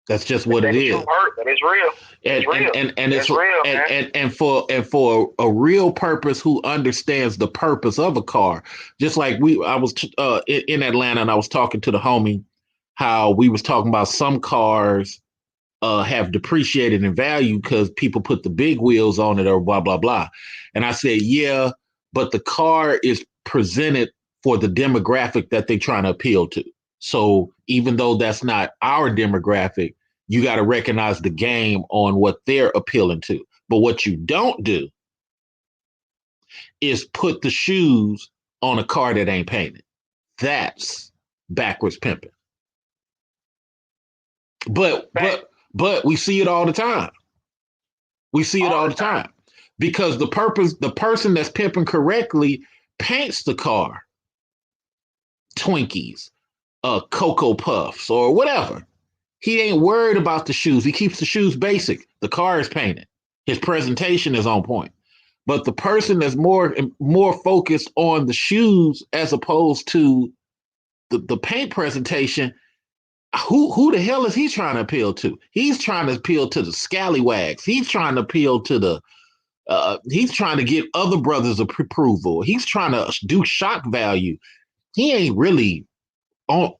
That's just what it is. But it's real. It's real. And for a real purpose, who understands the purpose of a car. Just like I was in Atlanta, and I was talking to the homie, how we was talking about some cars have depreciated in value because people put the big wheels on it or blah, blah, blah. And I said, yeah, but the car is presented for the demographic that they're trying to appeal to. So even though that's not our demographic, you got to recognize the game on what they're appealing to. But what you don't do is put the shoes on a car that ain't painted. That's backwards pimping. But we see it all the time. We see it all the time. Because the person that's pimping correctly paints the car Twinkies, Cocoa Puffs, or whatever. He ain't worried about the shoes. He keeps the shoes basic. The car is painted. His presentation is on point. But the person that's more focused on the shoes as opposed to the paint presentation, who the hell is he trying to appeal to? He's trying to appeal to the scallywags. He's trying to appeal to he's trying to get other brothers approval. He's trying to do shock value. He ain't really on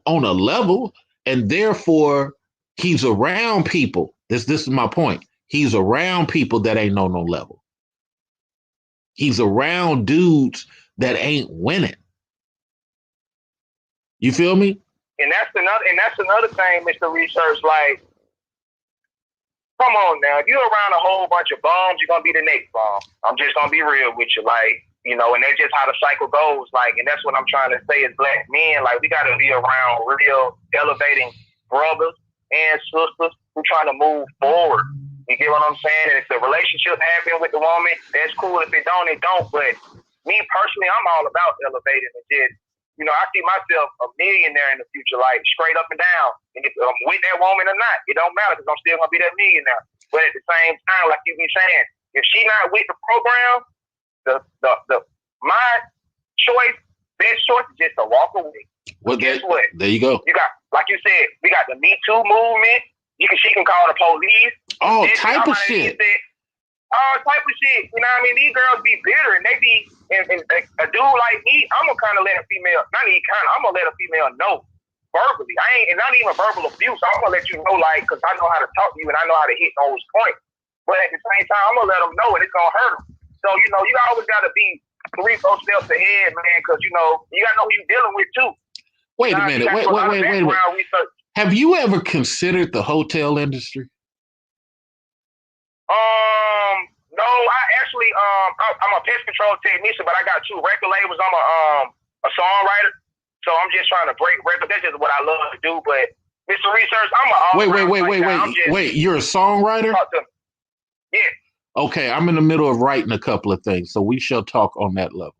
a level, and therefore he's around people. This is my point. He's around people that ain't no level. He's around dudes that ain't winning. You feel me? And that's another thing, Mr. Research. Like, come on now. If you're around a whole bunch of bums, you're gonna be the next bum. I'm just gonna be real with you, like, you know, and that's just how the cycle goes. Like, and that's what I'm trying to say as black men. Like, we gotta be around real elevating brothers and sisters who trying to move forward. You get what I'm saying? And if the relationship happen with the woman, that's cool. If it don't, it don't. But me personally, I'm all about elevating and just, you know, I see myself a millionaire in the future, like straight up and down. And if I'm with that woman or not, it don't matter because I'm still gonna be that millionaire. But at the same time, like you be saying, if she not with the program, my choice, best choice is just to walk away. Well, guess what? There you go. You got, like you said, we got the Me Too movement. She can call the police. All type of shit. All type of shit. You know what I mean? These girls be bitter, and they be, and a dude like me, I'm gonna kind of let a female, I'm gonna let a female know verbally. And not even verbal abuse. I'm gonna let you know, like, because I know how to talk to you and I know how to hit those points. But at the same time, I'm gonna let them know, and it's gonna hurt them. So, you know, you always gotta be 3-4 steps ahead, man, because, you know, you gotta know who you're dealing with too. Wait a minute. Wait a minute. Have you ever considered the hotel industry? No, I actually, I'm a pest control technician, but I got 2 record labels. I'm a songwriter. So I'm just trying to break records. That's just what I love to do. But Mr. Research, I'm an wait. You're a songwriter? Yeah. Okay, I'm in the middle of writing a couple of things, so we shall talk on that level.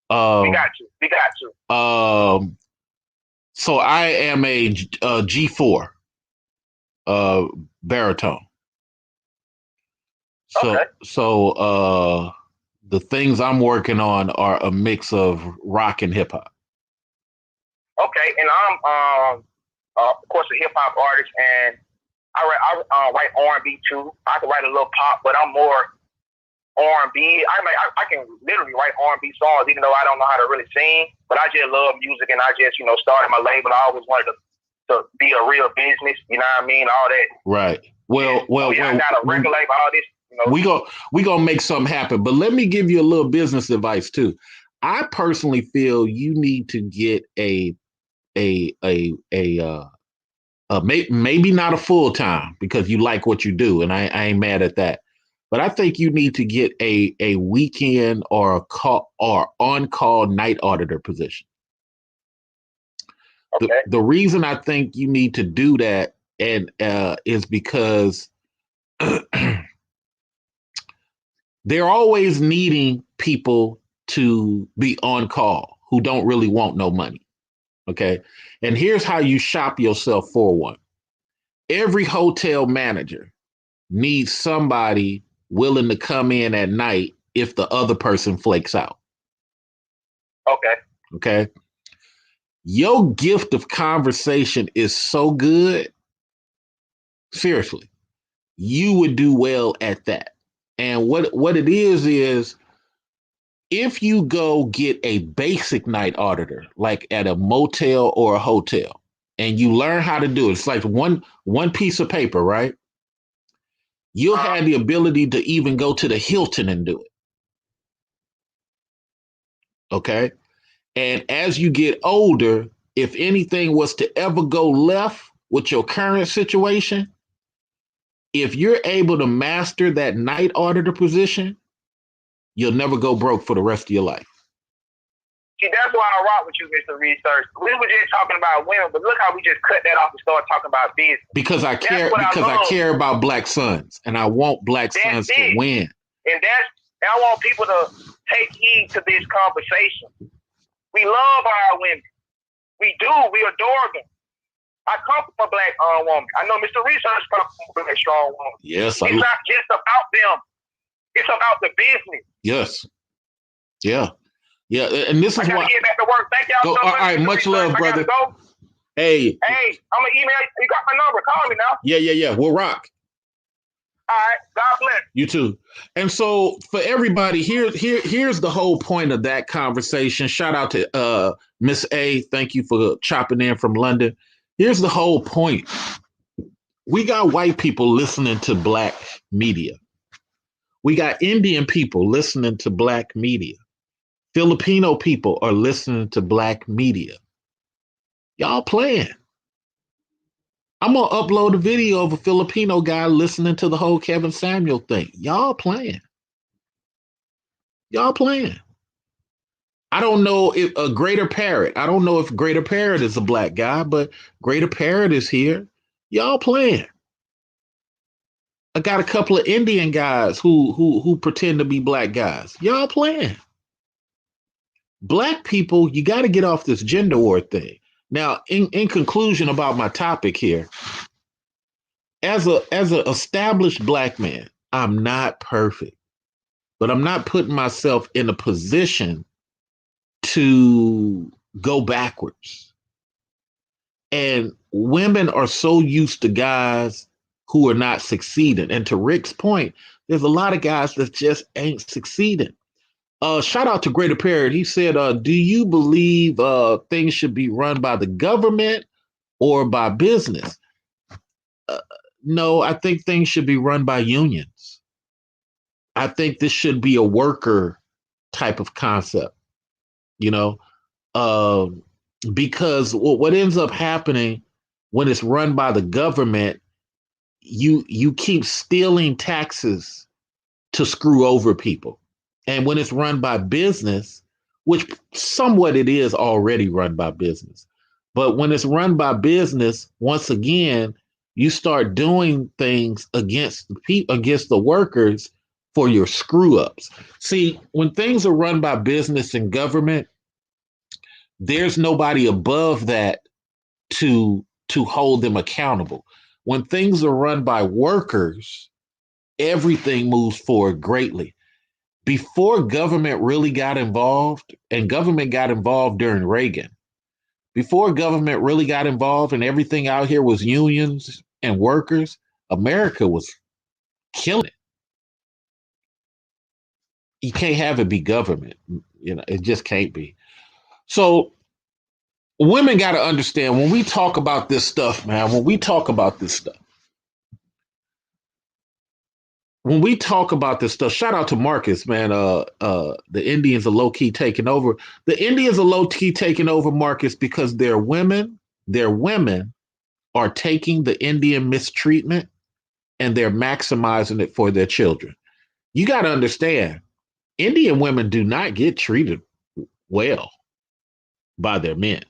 We got you. So I am a G4 baritone. So the things I'm working on are a mix of rock and hip hop. Okay, and I'm of course a hip hop artist, and I write R&B too. I can write a little pop, but I'm more R&B. I can literally write R&B songs, even though I don't know how to really sing. But I just love music, and I just started my label. I always wanted to be a real business. You know what I mean? All that. Right. Well, I got a record label. All this. We gonna make something happen. But let me give you a little business advice too. I personally feel you need to get maybe not a full time because you like what you do, and I ain't mad at that. But I think you need to get a weekend or on call night auditor position. Okay. The reason I think you need to do that is because they're always needing people to be on call who don't really want no money. Okay. And here's how you shop yourself for one. Every hotel manager needs somebody willing to come in at night if the other person flakes out. Okay. Your gift of conversation is so good. Seriously, you would do well at that. And what it is if you go get a basic night auditor, like at a motel or a hotel, and you learn how to do it, it's like one piece of paper, right? You'll have the ability to even go to the Hilton and do it. Okay. And as you get older, if anything was to ever go left with your current situation, if you're able to master that night auditor position, you'll never go broke for the rest of your life. See, that's why I rock with you, Mr. Research. We were just talking about women, but look how we just cut that off and start talking about business. Because I care about black sons, and I want black sons to win. And I want people to take heed to this conversation. We love our women. We do. We adore them. I come from a black woman. I know Mr. Research comes from a black strong woman. Yes. It's not just about them. It's about the business. Yes. Yeah. Yeah. And this is why. I gotta get back to work. Thank y'all so much. All right. Much love, brother. Hey, I'm gonna email you. You got my number. Call me now. Yeah. We'll rock. All right. God bless. You too. And so for everybody, here's the whole point of that conversation. Shout out to Miss A. Thank you for chopping in from London. Here's the whole point. We got white people listening to black media. We got Indian people listening to black media. Filipino people are listening to black media. Y'all playing. I'm going to upload a video of a Filipino guy listening to the whole Kevin Samuel thing. Y'all playing. I don't know if Greater Parrot. I don't know if Greater Parrot is a black guy, but Greater Parrot is here. Y'all playing. I got a couple of Indian guys who pretend to be black guys. Y'all playing. Black people, you got to get off this gender war thing. Now, in conclusion about my topic here, as an established black man, I'm not perfect, but I'm not putting myself in a position to go backwards. And women are so used to guys who are not succeeding. And to Rick's point, there's a lot of guys that just ain't succeeding. Shout out to Greater Parrot. He said, do you believe things should be run by the government or by business? No, I think things should be run by unions. I think this should be a worker type of concept, because what ends up happening when it's run by the government, you keep stealing taxes to screw over people. And when it's run by business, which somewhat it is already run by business. But when it's run by business, once again, you start doing things against the workers for your screw ups. See, when things are run by business and government, there's nobody above that to hold them accountable. When things are run by workers, everything moves forward greatly. Before government really got involved, and government got involved during Reagan, before government really got involved and everything out here was unions and workers, America was killing it. You can't have it be government. It just can't be. So women got to understand when we talk about this stuff, man, when we talk about this stuff, shout out to Marcus, man. The Indians are low key taking over. The Indians are low key taking over, Marcus, because their women are taking the Indian mistreatment and they're maximizing it for their children. You got to understand, Indian women do not get treated well by their men.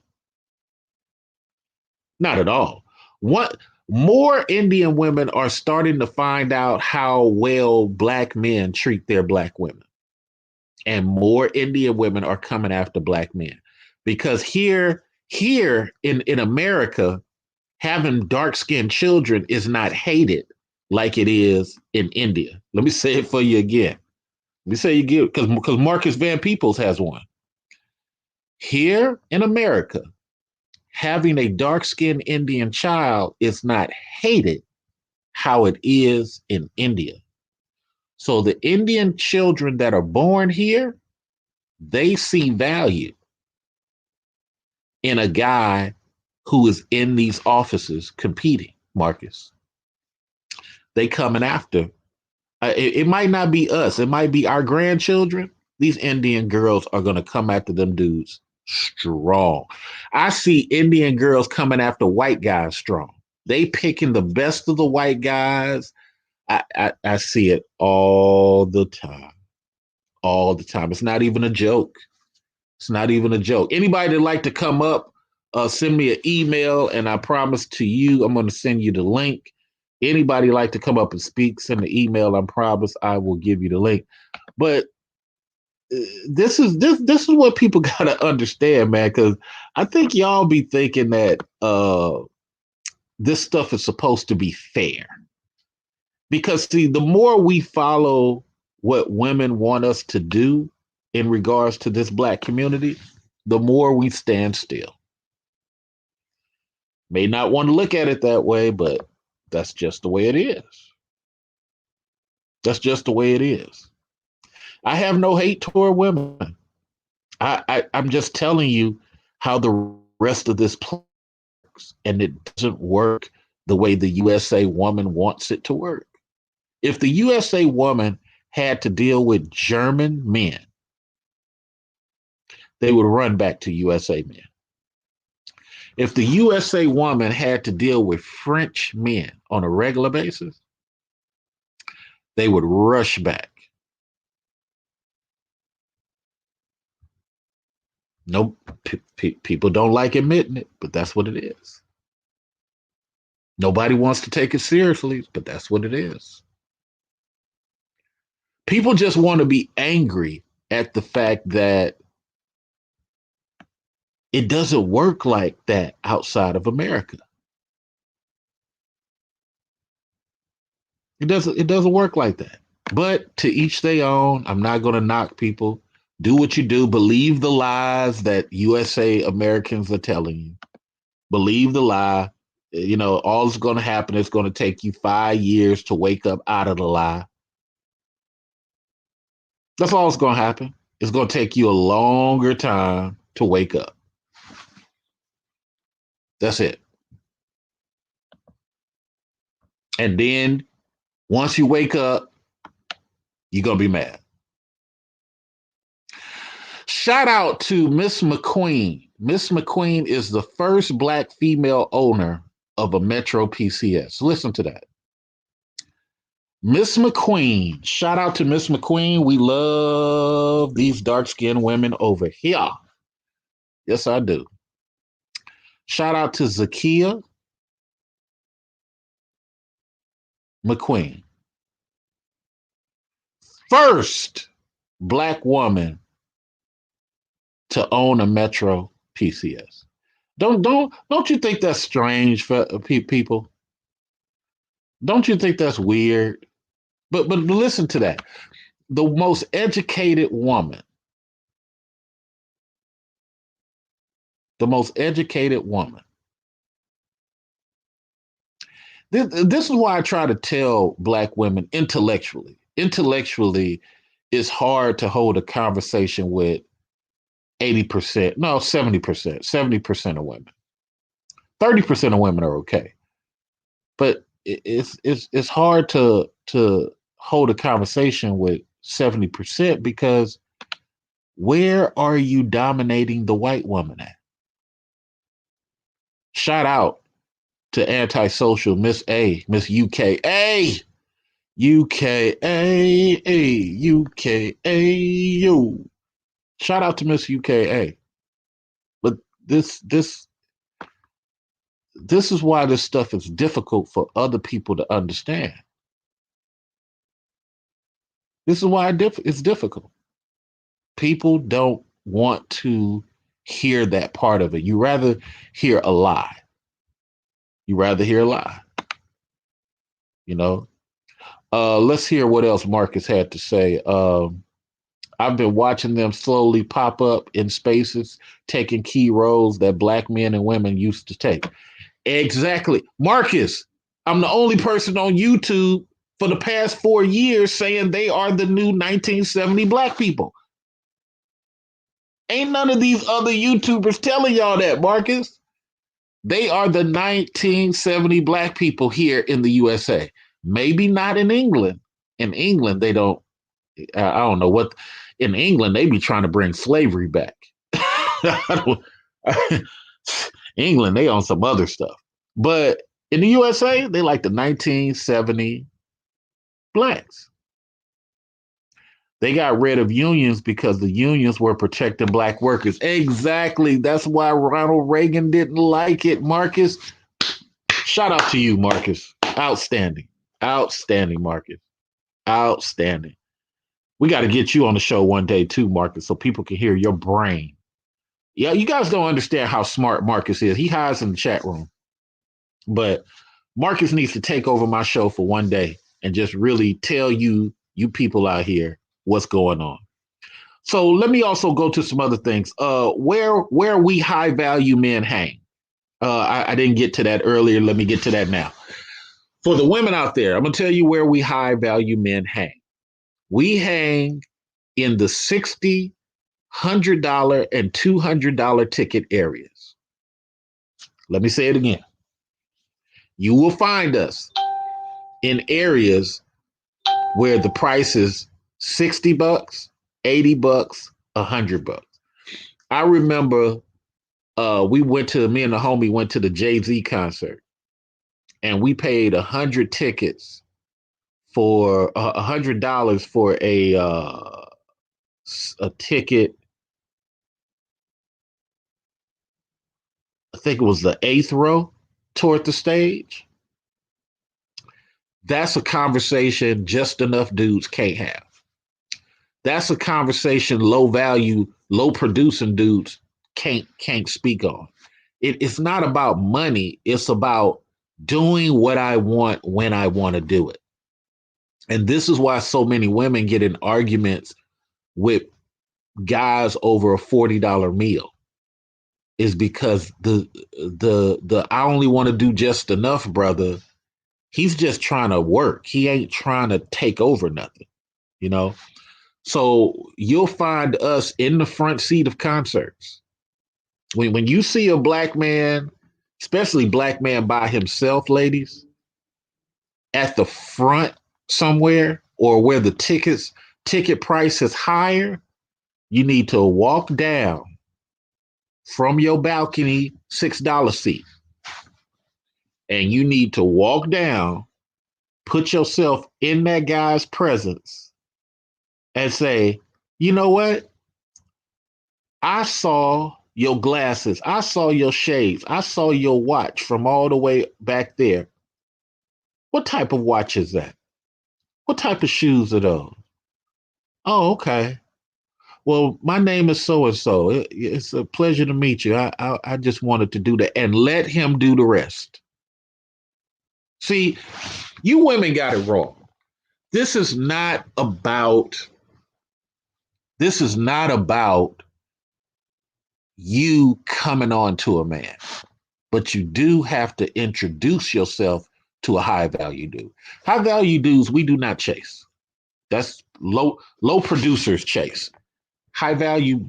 Not at all. What more Indian women are starting to find out how well black men treat their black women. And more Indian women are coming after black men. Because here in America, having dark-skinned children is not hated like it is in India. Let me say it for you again. Let me say it again, because Marcus Van Peebles has one. Here in America, having a dark-skinned Indian child is not hated how it is in India. So the Indian children that are born here, they see value in a guy who is in these offices competing, Marcus. They coming after. It might not be us. It might be our grandchildren. These Indian girls are going to come after them dudes strong. I see Indian girls coming after white guys strong. They picking the best of the white guys. I see it all the time. All the time. It's not even a joke. It's not even a joke. Anybody that like to come up, send me an email, and I promise to you, I'm going to send you the link. Anybody like to come up and speak, send an email. I promise I will give you the link. But this is what people gotta understand, man. Because I think y'all be thinking that this stuff is supposed to be fair. Because see, the more we follow what women want us to do in regards to this black community, the more we stand still. May not want to look at it that way, but that's just the way it is. That's just the way it is. I have no hate toward women. I'm just telling you how the rest of this works, and it doesn't work the way the USA woman wants it to work. If the USA woman had to deal with German men, they would run back to USA men. If the USA woman had to deal with French men on a regular basis, they would rush back. No, people don't like admitting it, but that's what it is. Nobody wants to take it seriously, but that's what it is. People just want to be angry at the fact that it doesn't work like that outside of America. It doesn't work like that. But to each their own. I'm not going to knock people. Do what you do. Believe the lies that USA Americans are telling you. Believe the lie. All that's going to happen is going to take you 5 years to wake up out of the lie. That's all that's going to happen. It's going to take you a longer time to wake up. That's it. And then once you wake up, you're going to be mad. Shout out to Miss McQueen. Miss McQueen is the first Black female owner of a Metro PCS. Listen to that. Miss McQueen. Shout out to Miss McQueen. We love these dark-skinned women over here. Yes, I do. Shout out to Zakia McQueen. First Black woman to own a Metro PCS. Don't you think that's strange for people? Don't you think that's weird? But listen to that. The most educated woman, the most educated woman. This is why I try to tell Black women intellectually. Intellectually, it's hard to hold a conversation with 80%, no, 70%, 70% of women. 30% of women are okay. But it's hard to hold a conversation with 70% because where are you dominating the white woman at? Shout out to antisocial Miss A, Miss UKA. UKA. Shout out to Miss UKA. But this is why this stuff is difficult for other people to understand. This is why it's difficult. People don't want to hear that part of it. You rather hear a lie. You rather hear a lie. You know? Let's hear what else Marcus had to say. I've been watching them slowly pop up in spaces, taking key roles that Black men and women used to take. Exactly. Marcus, I'm the only person on YouTube for the past 4 years saying they are the new 1970 Black people. Ain't none of these other YouTubers telling y'all that, Marcus. They are the 1970 Black people here in the USA. Maybe not in England. In England, they don't, I don't know what, in England, they be trying to bring slavery back. England, they on some other stuff. But in the USA, they like the 1970 Blacks. They got rid of unions because the unions were protecting Black workers. Exactly. That's why Ronald Reagan didn't like it, Marcus. Shout out to you, Marcus. Outstanding. Outstanding, Marcus. Outstanding. We got to get you on the show one day too, Marcus, so people can hear your brain. Yeah, you guys don't understand how smart Marcus is. He hides in the chat room. But Marcus needs to take over my show for one day and just really tell you people out here, what's going on. So let me also go to some other things. Where we high value men hang. I didn't get to that earlier. Let me get to that now. For the women out there, I'm going to tell you where we high value men hang. We hang in the $60, $100, and $200 ticket areas. Let me say it again. You will find us in areas where the price is $60, $80, $100. I remember me and the homie went to the Jay-Z concert, and we paid 100 tickets for $100 for a ticket. I think it was the 8th row toward the stage. That's a conversation just enough dudes can't have. That's a conversation low value, low producing dudes can't speak on. It's not about money. It's about doing what I want when I want to do it. And this is why so many women get in arguments with guys over a $40 meal, is because the I only want to do just enough, brother. He's just trying to work. He ain't trying to take over nothing, you know? So you'll find us in the front seat of concerts. When you see a Black man, especially Black man by himself, ladies, at the front somewhere, or where the ticket price is higher, you need to walk down from your balcony $6 seat. And you need to walk down Put yourself in that guy's presence and say, you know what? I saw your glasses. I saw your shades. I saw your watch from all the way back there. What type of watch is that? What type of shoes are those? Oh, okay. Well, my name is so and so. It's a pleasure to meet you. I just wanted to do that and let him do the rest. See, you women got it wrong. This is not about this is not about you coming on to a man, but you do have to introduce yourself to a high value dude. High value dudes, we do not chase. That's low producers chase. High value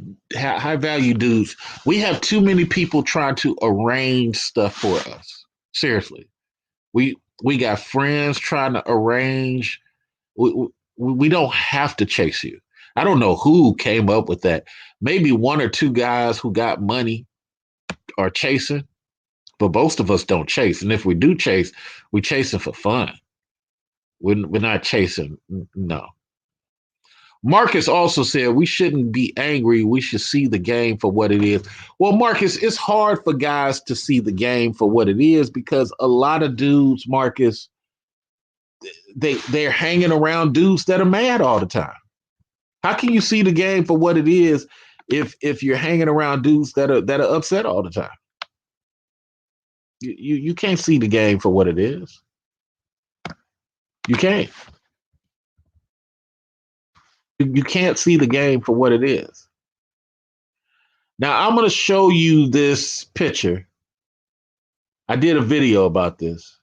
dudes. We have too many people trying to arrange stuff for us. Seriously, we got friends trying to arrange. We don't have to chase you. I don't know who came up with that. Maybe one or two guys who got money are chasing, but most of us don't chase. And if we do chase, we chasing for fun. We're not chasing. No. Marcus also said we shouldn't be angry. We should see the game for what it is. Well, Marcus, it's hard for guys to see the game for what it is because a lot of dudes, Marcus, they're hanging around dudes that are mad all the time. How can you see the game for what it is if you're hanging around dudes that are upset all the time? You can't see the game for what it is. You can't. You can't see the game for what it is. Now I'm going to show you this picture. I did a video about this.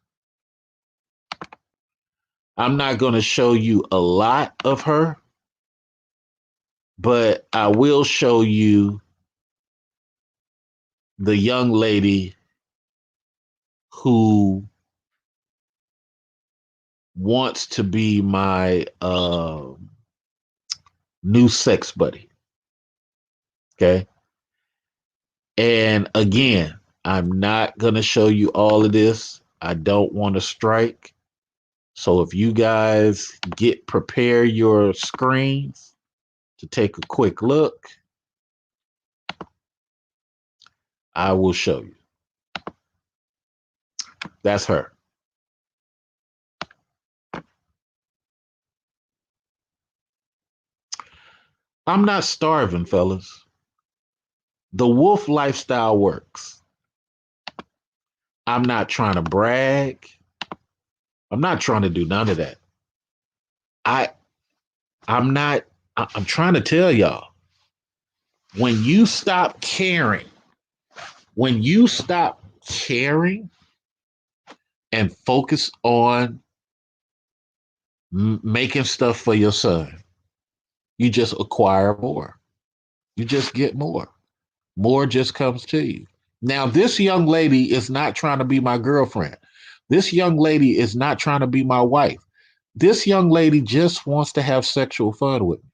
I'm not going to show you a lot of her, but I will show you the young lady who wants to be my new sex buddy. Okay. And again, I'm not going to show you all of this. I don't want to strike. So if you guys prepare your screens to take a quick look, I will show you. That's her. I'm not starving, fellas. The wolf lifestyle works. I'm not trying to brag. I'm not trying to do none of that. I'm trying to tell y'all, when you stop caring and focus on making stuff for your son, you just acquire more. You just get more. More just comes to you. Now, this young lady is not trying to be my girlfriend. This young lady is not trying to be my wife. This young lady just wants to have sexual fun with me.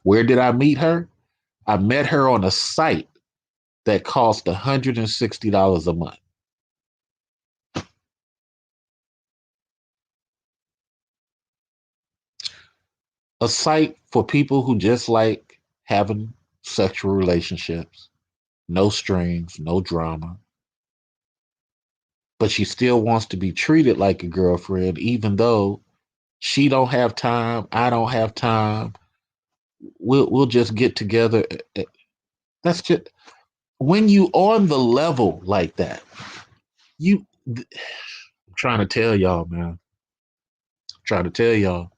Where did I meet her? I met her on a site that cost $160 a month. A site for people who just like having sexual relationships, no strings, no drama. But she still wants to be treated like a girlfriend, even though she don't have time, I don't have time. We'll just get together. That's just when you on the level like that. I'm trying to tell y'all, man. I'm trying to tell y'all.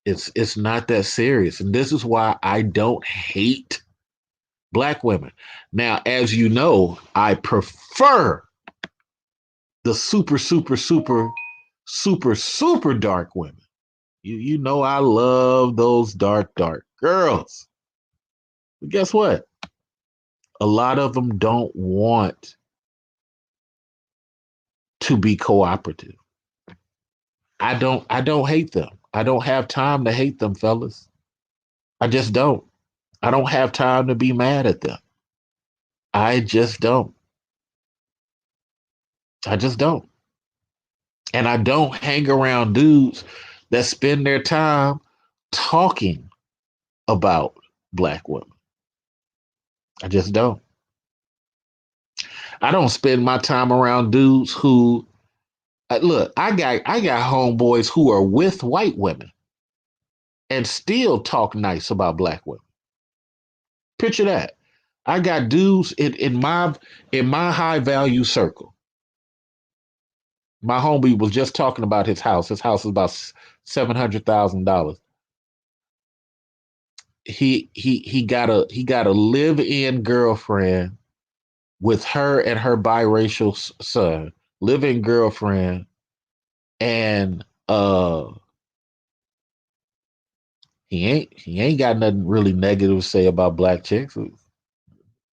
It's not that serious. And this is why I don't hate black women. Now, as you know, I prefer the super, super, super, super, super dark women. You know I love those dark girls. But guess what? A lot of them don't want to be cooperative. I don't hate them. I don't have time to hate them, fellas. I just don't. I don't have time to be mad at them. I just don't. I just don't. And I don't hang around dudes that spend their time talking about black women. I just don't. I don't spend my time around dudes who look. I got homeboys who are with white women and still talk nice about black women. Picture that. I got dudes in my high value circle. My homie was just talking about his house. His house is about $700,000. He got a live-in girlfriend with her and her biracial son. Live-in girlfriend, and he ain't got nothing really negative to say about black chicks. It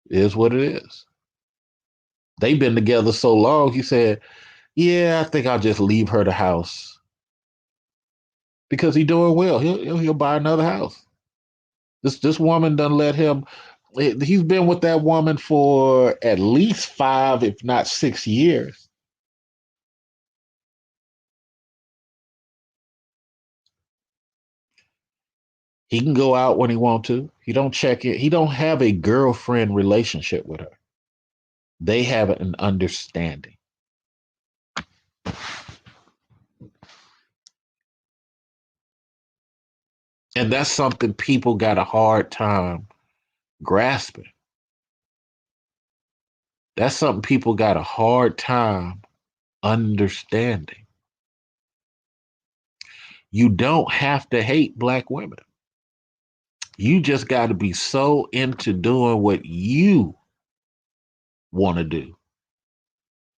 is what it is. They've been together so long. He said, "Yeah, I think I'll just leave her the house because he's doing well. He'll buy another house." This woman done let him. He's been with that woman for at least 5, if not 6 years. He can go out when he want to. He don't check it. He don't have a girlfriend relationship with her. They have an understanding. And that's something people got a hard time grasping. That's something people got a hard time understanding. You don't have to hate black women. You just got to be so into doing what you want to do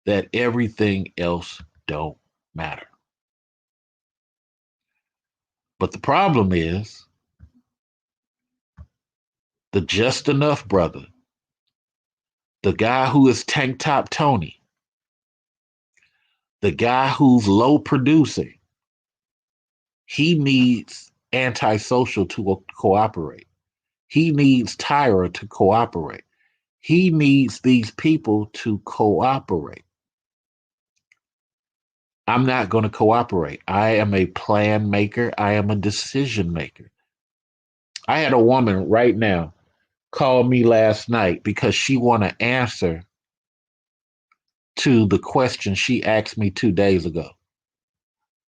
that everything else don't matter. But the problem is the just enough brother, the guy who is tank top Tony, the guy who's low producing, he needs antisocial to cooperate. He needs Tyra to cooperate. He needs these people to cooperate. I'm not going to cooperate. I am a plan maker. I am a decision maker. I had a woman right now call me last night because she want to answer to the question she asked me 2 days ago.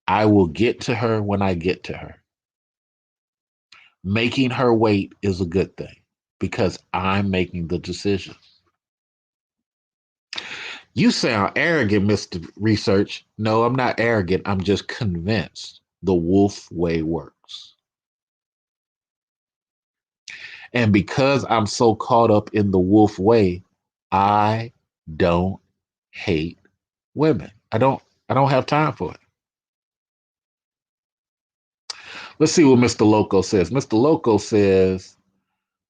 I will get to her when I get to her. Making her wait is a good thing because I'm making the decision. You sound arrogant, Mr. Research. No, I'm not arrogant. I'm just convinced the wolf way works. And because I'm so caught up in the wolf way, I don't hate women. I don't have time for it. Let's see what Mr. Loco says. Mr. Loco says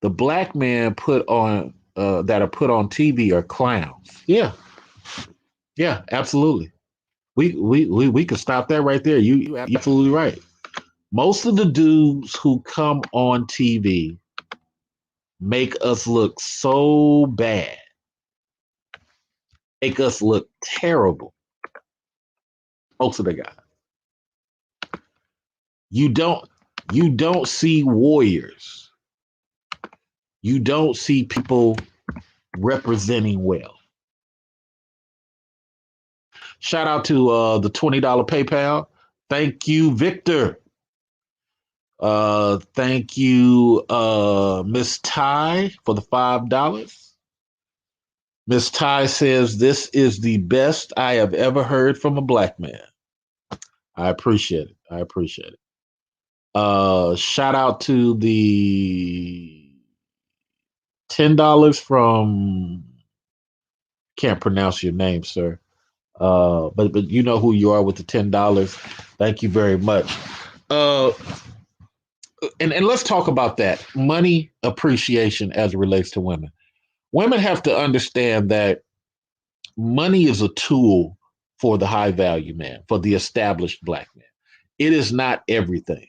the black men put on that are put on TV are clowns. Yeah, absolutely. We could stop that right there. You absolutely right. Most of the dudes who come on TV make us look so bad, make us look terrible. Most of the guys. You don't see warriors. You don't see people representing well. Shout out to the $20 PayPal. Thank you, Victor. Thank you, Miss Ty, for the $5. Miss Ty says, "This is the best I have ever heard from a black man." I appreciate it. Shout out to the $10 from, can't pronounce your name, sir. But you know who you are with the $10. Thank you very much. And let's talk about that money appreciation as it relates to women. Women have to understand that money is a tool for the high value man, for the established black man. It is not everything.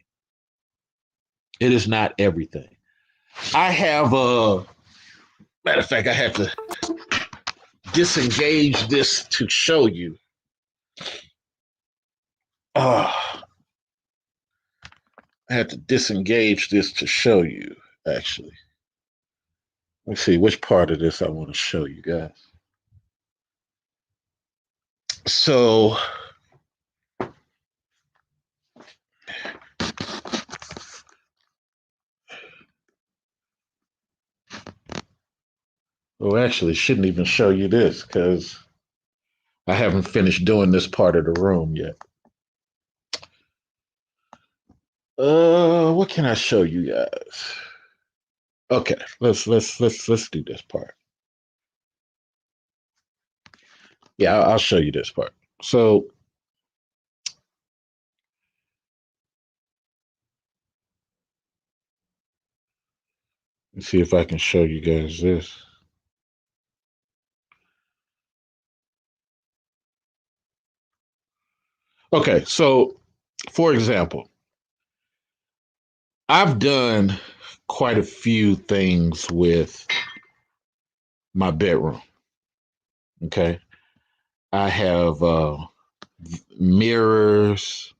It is not everything. I have a matter of fact, I have to disengage this to show you. I had to disengage this to show you, actually. Let's see which part of this I want to show you guys. So, well, actually, shouldn't even show you this because I haven't finished doing this part of the room yet. What can I show you guys? Okay, let's do this part. Yeah, I'll show you this part. So, let's see if I can show you guys this. Okay, so for example, I've done quite a few things with my bedroom. Okay, I have mirrors.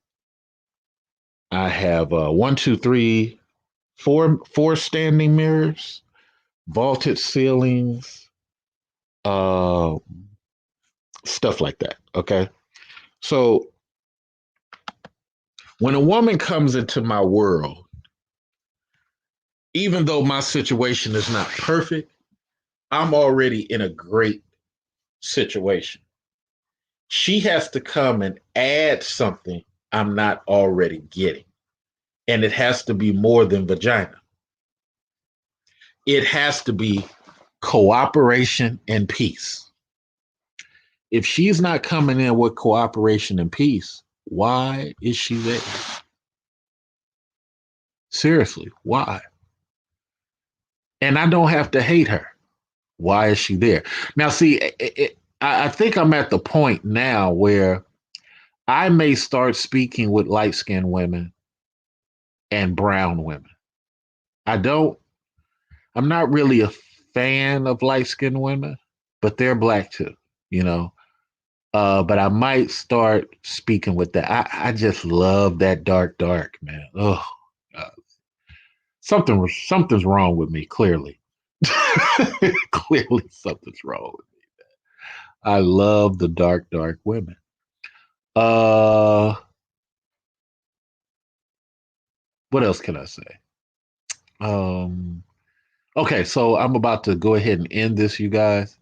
I have one, two, three, four standing mirrors, vaulted ceilings, uh, stuff like that. Okay, so when a woman comes into my world, even though my situation is not perfect, I'm already in a great situation. She has to come and add something I'm not already getting. And it has to be more than vagina. It has to be cooperation and peace. If she's not coming in with cooperation and peace, why is she there? Seriously, why? And I don't have to hate her. Why is she there? Now, see, I think I'm at the point now where I may start speaking with light skinned women and brown women. I'm not really a fan of light skinned women, but they're black too, you know. But I might start speaking with that. I just love that dark, man. Oh, uh, something's wrong with me. Clearly, clearly something's wrong with me. I love the dark women. Uh, what else can I say? Um, okay, so I'm about to go ahead and end this, you guys.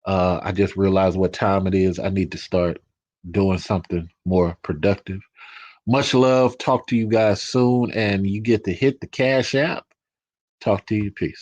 I just realized what time it is. I need to start doing something more productive. Much love. Talk to you guys soon. And you get to hit the Cash App. Talk to you. Peace.